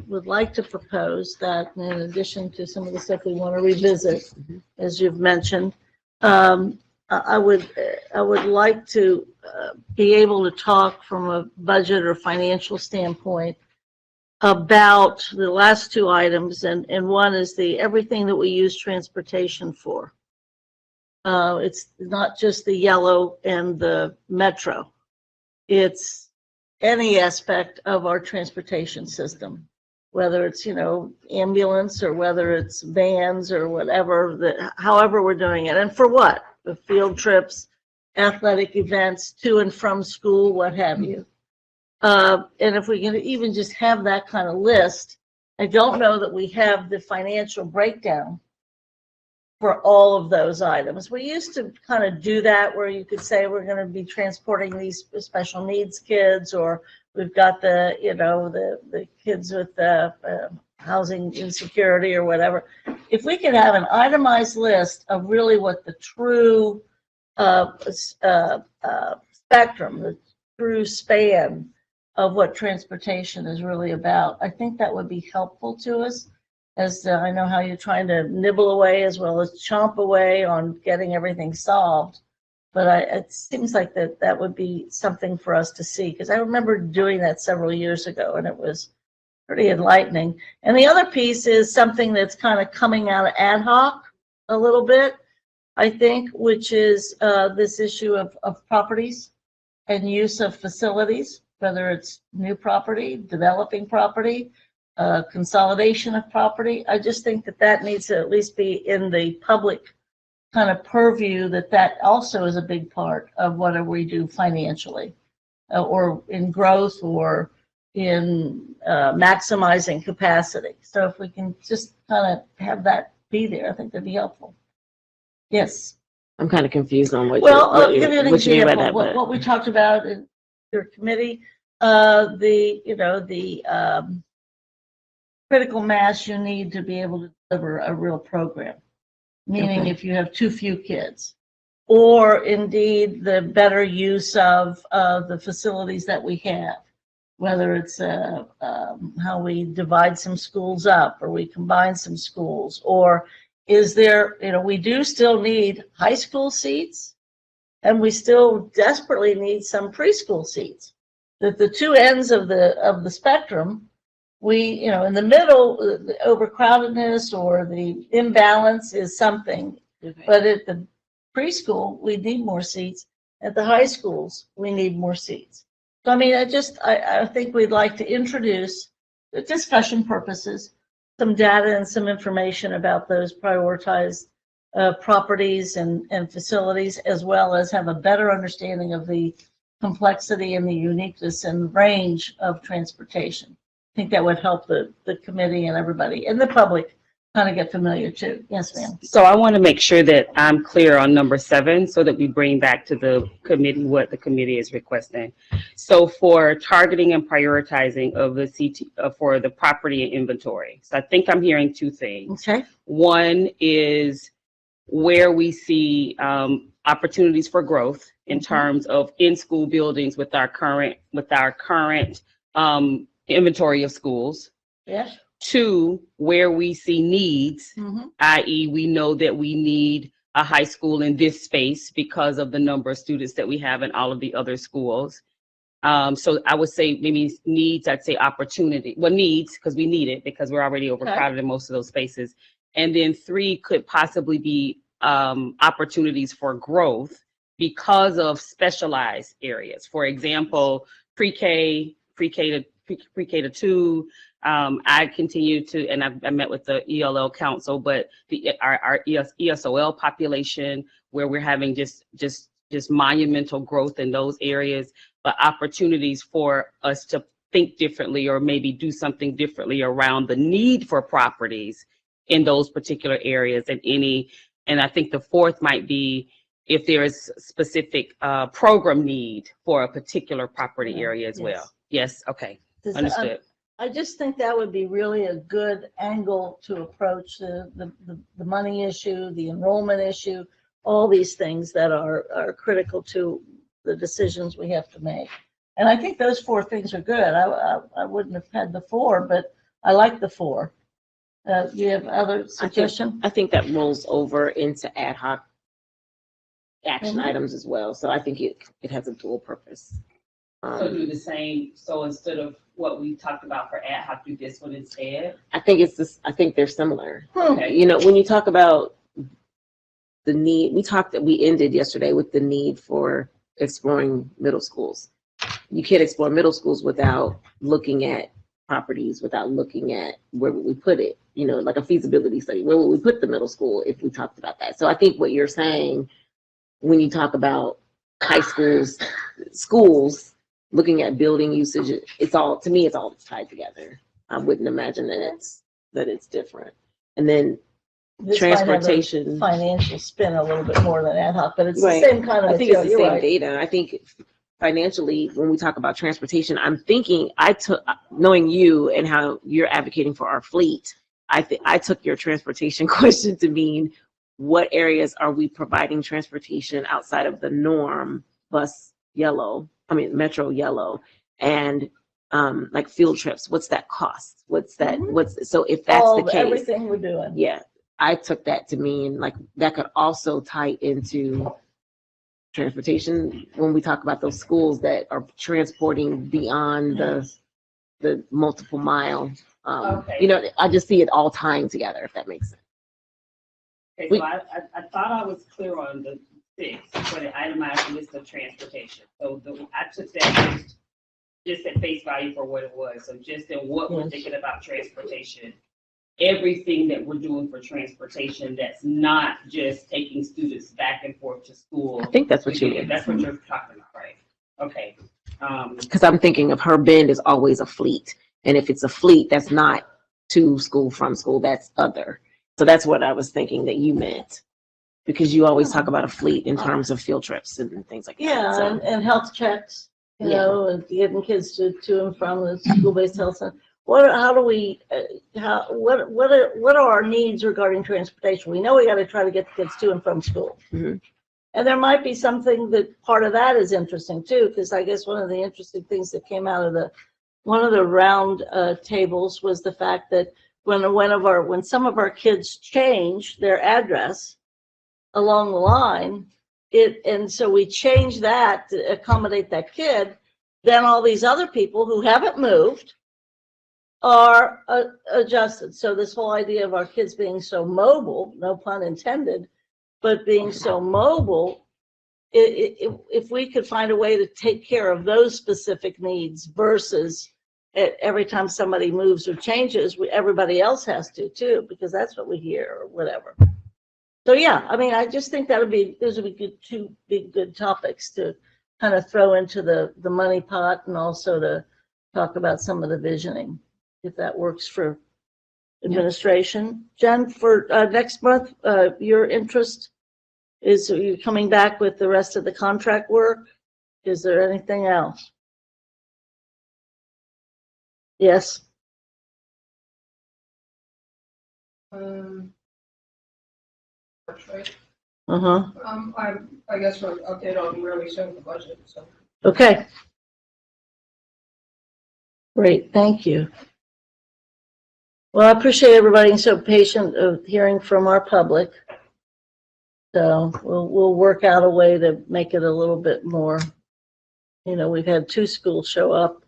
would like to propose that in addition to some of the stuff we want to revisit, as you've mentioned, I would like to be able to talk from a budget or financial standpoint about the last two items, and one is everything that we use transportation for. It's not just the yellow and the metro. It's any aspect of our transportation system, whether it's, ambulance or whether it's vans or whatever, however we're doing it. And for what? The field trips, athletic events, to and from school, what have you. And if we can even just have that kind of list, I don't know that we have the financial breakdown for all of those items. We used to kind of do that where you could say we're going to be transporting these special needs kids, or we've got the kids with housing insecurity or whatever. If we could have an itemized list of really what the true spectrum, the true span of what transportation is really about, I think that would be helpful to us. As I know how you're trying to nibble away as well as chomp away on getting everything solved. But it seems like that would be something for us to see, because I remember doing that several years ago and it was pretty enlightening. And the other piece is something that's kind of coming out of ad hoc a little bit, I think, which is this issue of properties and use of facilities, whether it's new property, developing property, consolidation of property. I just think that needs to at least be in the public kind of purview, that also is a big part of what we do financially, or in growth, or in maximizing capacity. So if we can just kind of have that be there, I think that'd be helpful. Yes. I'm kind of confused on I'll give you an example. What we talked about in your committee, the critical mass you need to be able to deliver a real program. Meaning Okay. if you have too few kids, or indeed the better use of the facilities that we have, whether it's how we divide some schools up, or we combine some schools, or is there, we do still need high school seats, and we still desperately need some preschool seats. That the two ends of the spectrum, we, in the middle, the overcrowdedness or the imbalance is something. Okay. But at the preschool, we need more seats. At the high schools, we need more seats. So, I mean, I think we'd like to introduce, for discussion purposes, some data and some information about those prioritized properties and facilities, as well as have a better understanding of the complexity and the uniqueness and range of transportation. think that would help the committee and everybody and the public kind of get familiar too. Yes, ma'am. So I want to make sure that I'm clear on number 7 so that we bring back to the committee what the committee is requesting. So for targeting and prioritizing of the CT for the property and inventory. So I think I'm hearing 2 things. Okay. One is where we see opportunities for growth in terms of in-school buildings with our current inventory of schools. Yes. 2, where we see needs, Mhm. i.e. we know that we need a high school in this space because of the number of students that we have in all of the other schools. So I would say maybe needs, I'd say opportunity. Well, needs, because we need it because we're already overcrowded in most of those spaces. And then 3 could possibly be opportunities for growth because of specialized areas. For example, pre-K to 2. I continue to, and I met with the ELL council, but our ESOL population, where we're having just monumental growth in those areas, but opportunities for us to think differently or maybe do something differently around the need for properties in those particular areas. And I think the 4th might be if there is specific program need for a particular property area as well. Yes, okay, understood. I just think that would be really a good angle to approach the money issue, the enrollment issue, all these things that are critical to the decisions we have to make. And I think those 4 things are good. I wouldn't have had the 4, but I like the 4. Do you have other suggestions? I think that rolls over into ad hoc action items as well. So I think it has a dual purpose. So do the same, so instead of what we talked about for ad hoc, do this one instead? I think it's this, I think they're similar. Okay. You know, when you talk about the need, we ended yesterday with the need for exploring middle schools. You can't explore middle schools without looking at properties, without looking at where would we put it, you know, like a feasibility study. Where would we put the middle school if we talked about that? So I think what you're saying when you talk about high schools, looking at building usage, it's all, to me, it's all tied together. I wouldn't imagine that it's different. And then This transportation. might have a financial spin a little bit more than ad hoc, but it's Right. the same kind of I think it's the material. same data. I think financially, when we talk about transportation, I'm thinking, knowing you and how you're advocating for our fleet, I took your transportation question to mean what areas are we providing transportation outside of the norm, Metro Yellow, and like field trips. What's that cost? What's that? So if that's the case, Everything we're doing. yeah, I took that to mean like that could also tie into transportation when we talk about those schools that are transporting beyond the multiple mile. Okay. You know, I just see it all tying together, if that makes sense. Okay, so I thought I was clear on the 6 for the itemized list of transportation. So I took that just at face value for what it was. So just in what we're thinking about transportation, everything that we're doing for transportation that's not just taking students back and forth to school. I think that's what you mean. That's what you're talking about, right? Okay. Because I'm thinking of her bend is always a fleet. And if it's a fleet, that's not to school, from school, that's other. So that's what I was thinking that you meant. Because you always talk about a fleet in terms of field trips and things like that. Yeah, So, and health checks, you know, and getting kids to and from the school-based health center. What are our needs regarding transportation? We know we got to try to get the kids to and from school. Mhm. And there might be something that part of that is interesting too, because I guess one of the interesting things that came out of one of the round tables was the fact that when some of our kids change their address along the line, and so we change that to accommodate that kid, then all these other people who haven't moved are adjusted. So this whole idea of our kids being so mobile, no pun intended, but being so mobile, if we could find a way to take care of those specific needs versus every time somebody moves or changes, everybody else has to too, because that's what we hear or whatever. So yeah, I mean, I just think those would be two good topics to kind of throw into the money pot and also to talk about some of the visioning. if that works for administration. Jen, for next month, your interest is you coming back with the rest of the contract work? Is there anything else? Yes. Right. Uh-huh. I guess we'll update on where we stand with the budget, so. Okay. Great, thank you. Well, I appreciate everybody being so patient of hearing from our public. So we'll work out a way to make it a little bit more, you know, we've had 2 schools show up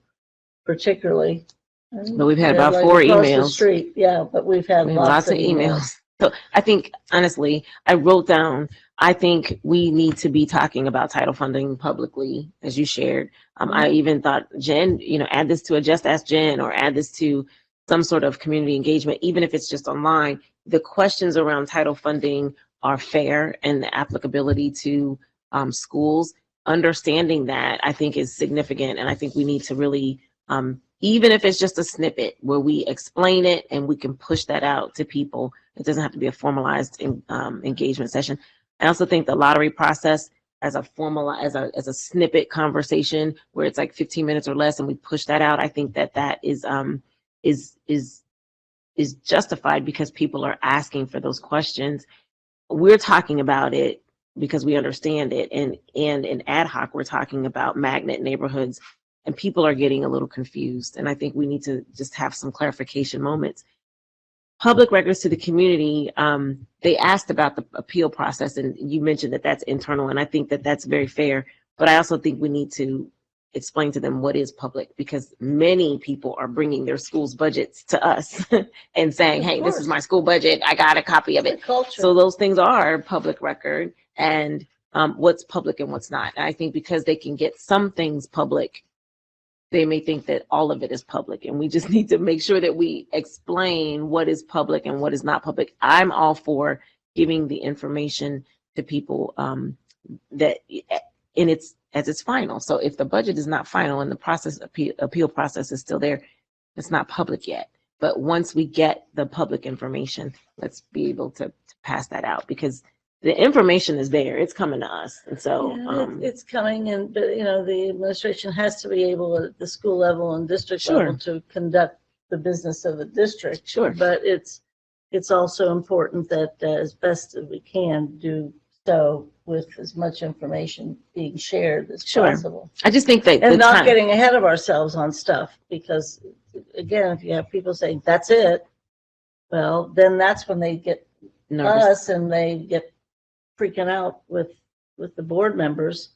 particularly. But we've had Yeah, about like 4 across the emails. street. Yeah, but we've had Lots of emails. So I think, honestly, I wrote down, I think we need to be talking about title funding publicly, as you shared. I even thought, Jen, you know, add this to a Just Ask Jen or add this to some sort of community engagement, even if it's just online. The questions around title funding are fair and the applicability to schools. Understanding that, I think, is significant. And I think we need to really, even if it's just a snippet where we explain it and we can push that out to people. It doesn't have to be a formalized engagement session. I also think the lottery process as a snippet conversation where it's like 15 minutes or less and we push that out. I think that is justified because people are asking for those questions. We're talking about it because we understand it, and in ad hoc we're talking about magnet neighborhoods, and people are getting a little confused. And I think we need to just have some clarification moments. Public records to the community, they asked about the appeal process, and you mentioned that that's internal, and I think that that's very fair. But I also think we need to explain to them what is public, because many people are bringing their school's budgets to us and saying, hey, this is my school budget, I got a copy of it. So those things are public record, and what's public and what's not. And I think because they can get some things public, they may think that all of it is public, and we just need to make sure that we explain what is public and what is not public. I'm all for giving the information to people that in its as it's final. So if the budget is not final and the process appeal process is still there, it's not public yet. But once we get the public information, let's be able to pass that out, because the information is there. It's coming to us. And so it's coming in, but you know, the administration has to be able at the school level and district level to conduct the business of the district. Sure. But it's also important that as best as we can do so with as much information being shared as possible. I just think that and not getting ahead of ourselves on stuff, because again, if you have people saying that's it, well, then that's when they get nervous us and they get freaking out with the board members.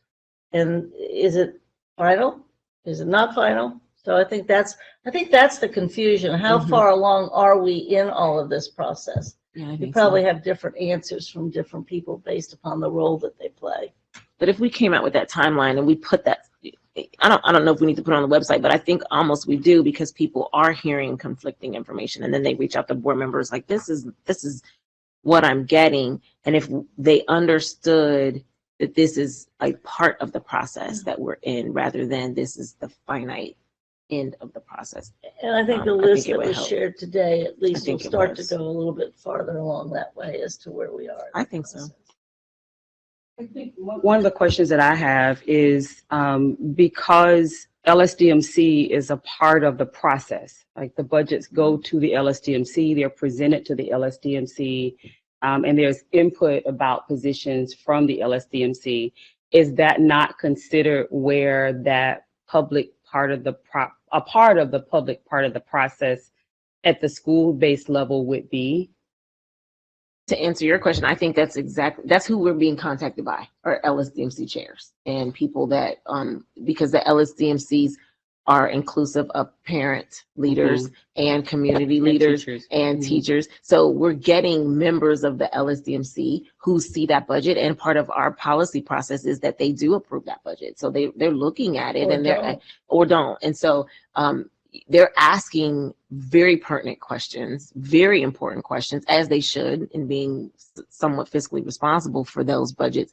And is it final? Is it not final? So I think that's the confusion. How far along are we in all of this process? Yeah, we probably have different answers from different people based upon the role that they play. But if we came out with that timeline and we put that, I don't know if we need to put it on the website, but I think almost we do, because people are hearing conflicting information, and then they reach out to board members like, this is what I'm getting. And if they understood that this is a part of the process that we're in, rather than this is the finite end of the process. And I think the list that was shared today at least will start to go a little bit farther along that way as to where we are. I think so. I think one of the questions that I have is because LSDMC is a part of the process, like the budgets go to the LSDMC, they're presented to the LSDMC, and there's input about positions from the LSDMC. Is that not considered where that public part of the public part of the process at the school-based level would be? To answer your question, I think that's who we're being contacted by, are LSDMC chairs and people that, because the LSDMCs are inclusive of parent leaders and community leaders and teachers. So we're getting members of the LSDMC who see that budget, and part of our policy process is that they do approve that budget. So they're looking at it or don't. And so they're asking very pertinent questions, very important questions, as they should, in being somewhat fiscally responsible for those budgets.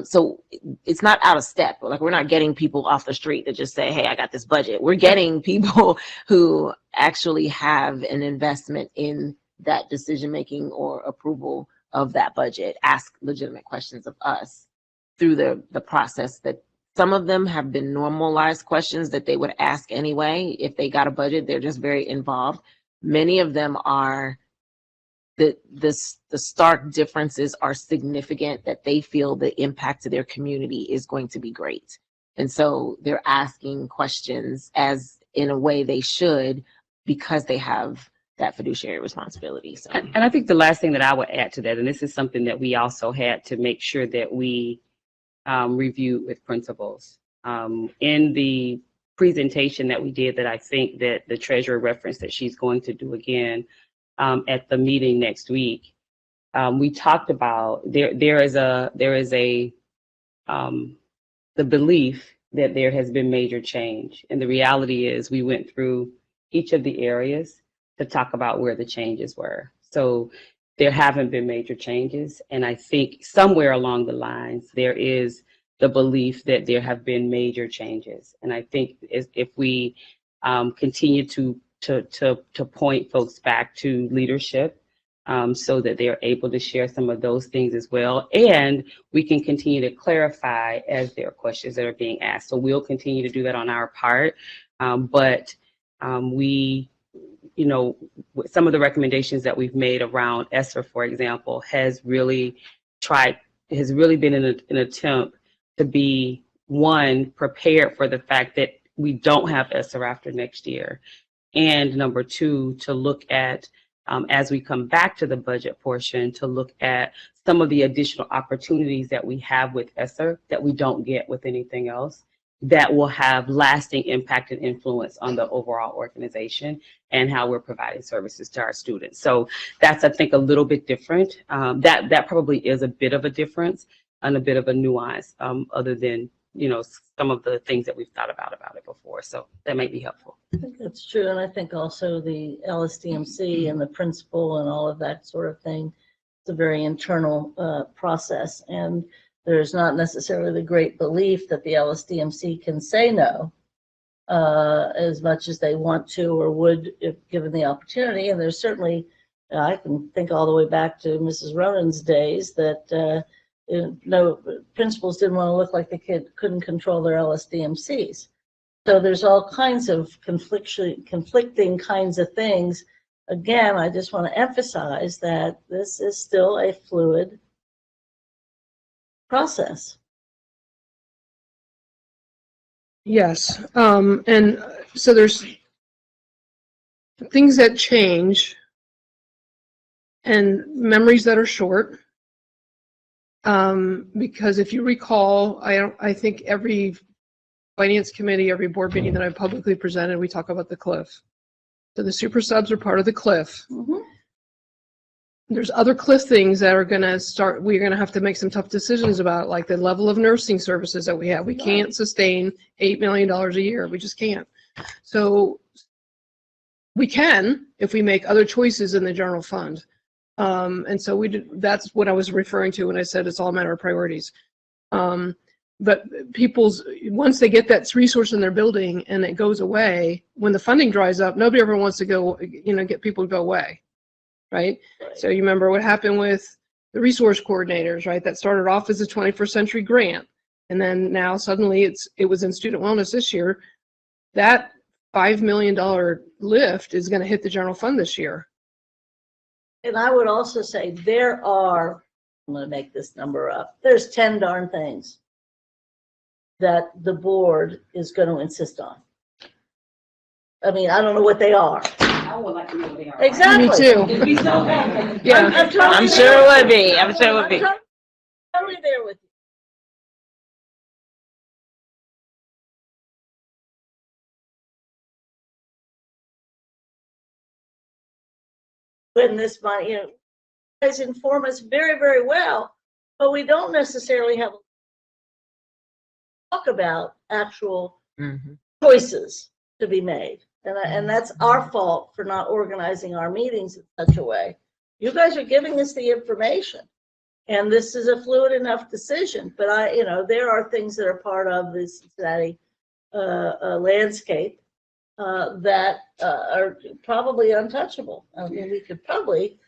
So it's not out of step. Like, we're not getting people off the street that just say, hey, I got this budget. We're getting people who actually have an investment in that decision-making or approval of that budget, ask legitimate questions of us through the process. That some of them have been normalized questions that they would ask anyway. If they got a budget, they're just very involved. Many of them are the stark differences are significant, that they feel the impact to their community is going to be great. And so they're asking questions as in a way they should, because they have that fiduciary responsibility. So, and I think the last thing that I would add to that, and this is something that we also had to make sure that we reviewed with principals. In the presentation that we did, that I think that the treasurer referenced that she's going to do again at the meeting next week, we talked about there is the belief that there has been major change. And the reality is we went through each of the areas to talk about where the changes were. So there haven't been major changes. And I think somewhere along the lines, there is the belief that there have been major changes. And I think if we continue to point folks back to leadership, so that they're able to share some of those things as well. And we can continue to clarify as there are questions that are being asked. So we'll continue to do that on our part. But we, some of the recommendations that we've made around ESSER, for example, has really been an attempt to be, one, prepared for the fact that we don't have ESSER after next year. And number two, to look at, as we come back to the budget portion, to look at some of the additional opportunities that we have with ESSER that we don't get with anything else, that will have lasting impact and influence on the overall organization and how we're providing services to our students. So that's, I think, a little bit different. That probably is a bit of a difference and a bit of a nuance, other than some of the things that we've thought about it before. So that may be helpful. I think that's true. And I think also the LSDMC and the principal and all of that sort of thing, it's a very internal process. And there's not necessarily the great belief that the LSDMC can say no as much as they want to or would if given the opportunity. And there's certainly, I can think all the way back to Mrs. Ronan's days that no principals didn't want to look like the kid couldn't control their LSDMCs. So there's all kinds of conflicting kinds of things. Again, I just want to emphasize that this is still a fluid process. Yes, and so there's things that change and memories that are short. Because if you recall, I think every finance committee, every board meeting that I publicly presented, we talk about the cliff. So the super subs are part of the cliff. Mm-hmm. There's other cliff things that are going to start, we're going to have to make some tough decisions about, like the level of nursing services that we have. We can't sustain $8 million a year. We just can't. So we can if we make other choices in the general fund. And so that's what I was referring to when I said it's all a matter of priorities. But once they get that resource in their building and it goes away, when the funding dries up, nobody ever wants to go, get people to go away, right? So you remember what happened with the resource coordinators, right? That started off as a 21st century grant. And then now suddenly it was in student wellness this year. That $5 million lift is going to hit the general fund this year. And I would also say I'm going to make this number up, there's 10 darn things that the board is going to insist on. I mean, I don't know what they are. I would like to know what they are. Exactly. Me too. It'd be so helpful. Yeah. I'm sure it would be. I'm sure it would be. Totally there with you. When this money, you guys inform us very, very well, but we don't necessarily have talk about actual choices to be made. And that's our fault for not organizing our meetings in such a way. You guys are giving us the information, and this is a fluid enough decision. But there are things that are part of the Cincinnati landscape that are probably untouchable. I mean, we could probably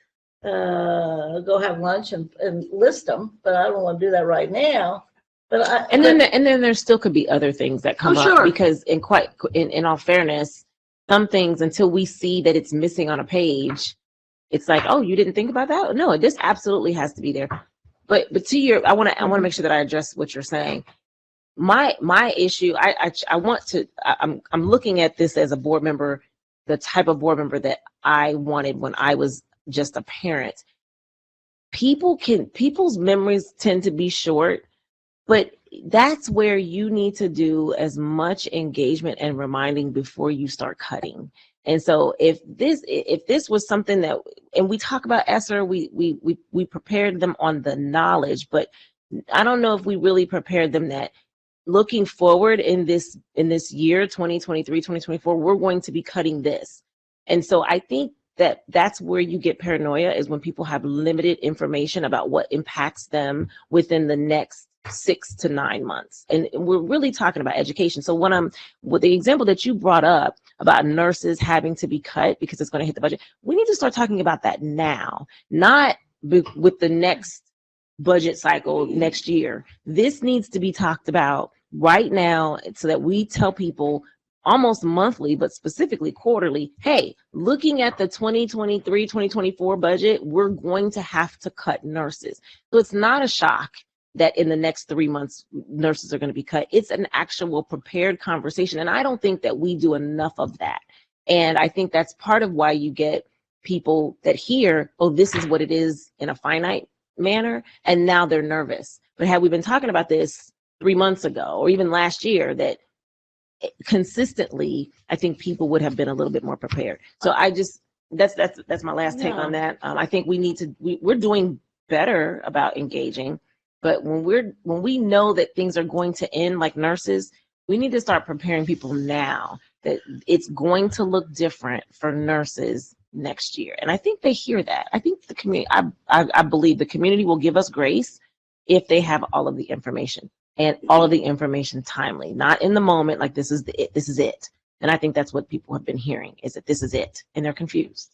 go have lunch and list them, but I don't want to do that right now. But and then there still could be other things that come sure. up, because in all fairness, some things, until we see that it's missing on a page, it's like, oh, you didn't think about that? No, this absolutely has to be there. But to your, I want to make sure that I address what you're saying. My issue, I'm looking at this as a board member, the type of board member that I wanted when I was just a parent. People's memories tend to be short, but that's where you need to do as much engagement and reminding before you start cutting. And so if this was something that, and we talk about ESSER, we prepared them on the knowledge, but I don't know if we really prepared them that looking forward in this year, 2023, 2024, we're going to be cutting this. And so I think that's where you get paranoia, is when people have limited information about what impacts them within the next 6 to 9 months. And we're really talking about education. So with the example that you brought up about nurses having to be cut because it's going to hit the budget, we need to start talking about that now, not with the next budget cycle next year. This needs to be talked about right now, so that we tell people almost monthly, but specifically quarterly, hey, looking at the 2023-2024 budget, we're going to have to cut nurses. So it's not a shock that in the next 3 months, nurses are going to be cut. It's an actual prepared conversation. And I don't think that we do enough of that. And I think that's part of why you get people that hear, oh, this is what it is in a finite manner, and now they're nervous. But had we been talking about this 3 months ago, or even last year, that consistently, I think people would have been a little bit more prepared. So that's my last take on that. I think we're doing better about engaging, but when we know that things are going to end, like nurses, we need to start preparing people now that it's going to look different for nurses next year. And I think they hear that. I think the community, I believe the community will give us grace if they have all of the information, and all of the information timely, not in the moment, like this is it. And I think that's what people have been hearing, is that this is it, and they're confused.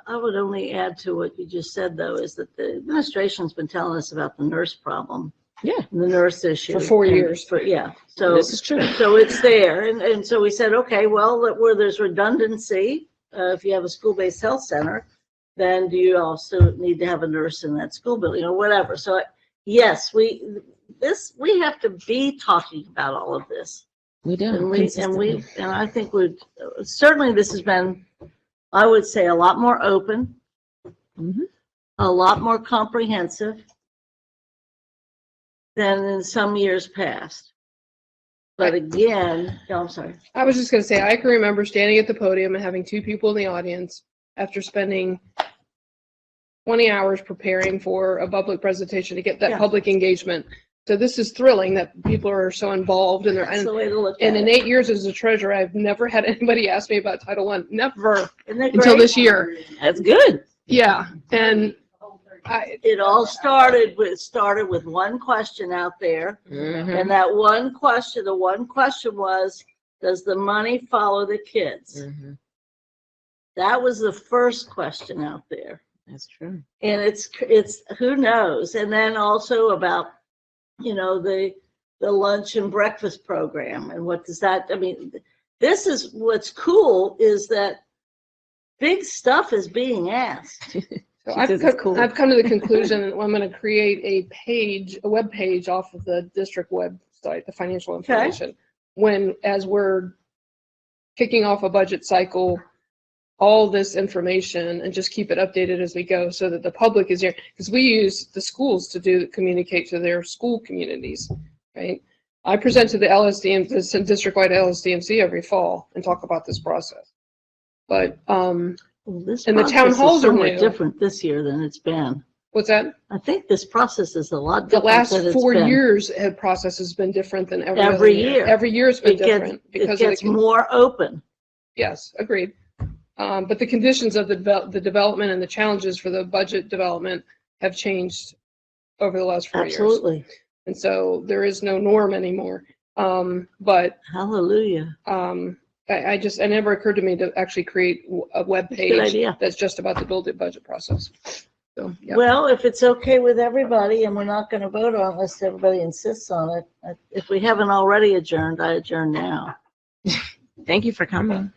I would only add to what you just said, though, is that the administration's been telling us about the nurse problem. Yeah. The nurse issue. For 4 years. So this is true. So it's there. And so we said, okay, well, where there's redundancy, if you have a school-based health center, then do you also need to have a nurse in that school building or whatever? So yes, we have to be talking about all of this. We do. And I think certainly this has been, I would say, a lot more open, a lot more comprehensive than in some years past. But again, I'm sorry. I was just going to say, I can remember standing at the podium and having 2 people in the audience after spending 20 hours preparing for a public presentation to get that public engagement. So this is thrilling that people are so involved in their, That's the way to look and at in it. 8 years as a treasurer, I've never had anybody ask me about Title I, never, Isn't that until great? this year. That's good. Yeah, and It all started with one question out there, and that one question, the one question was, does the money follow the kids? That was the first question out there. That's true. And it's who knows? And then also about, the lunch and breakfast program, and what does that, I mean, this is what's cool, is that big stuff is being asked. So I've come to the conclusion that I'm going to create a web page off of the district website, the financial information, as we're kicking off a budget cycle, all this information, and just keep it updated as we go, so that the public is here, because we use the schools to communicate to their school communities, right? I present to the LSDM, the district-wide LSDMC every fall, and talk about this process. But This and the town process halls is are somewhat new. different this year than it's been. What's that? I think this process is a lot The different last than it's 4 been. years, process has been different than every other Every year. Every year's been It gets- different it gets more open. Yes, agreed. But the conditions of the development and the challenges for the budget development have changed over the last 4 years. Absolutely. And so there is no norm anymore. But hallelujah. it never occurred to me to actually create a web Good page idea. that's just about the build it budget process. So, yeah. Well, if it's okay with everybody, and we're not going to vote on it unless everybody insists on it, if we haven't already adjourned, I adjourn now. Thank you for coming.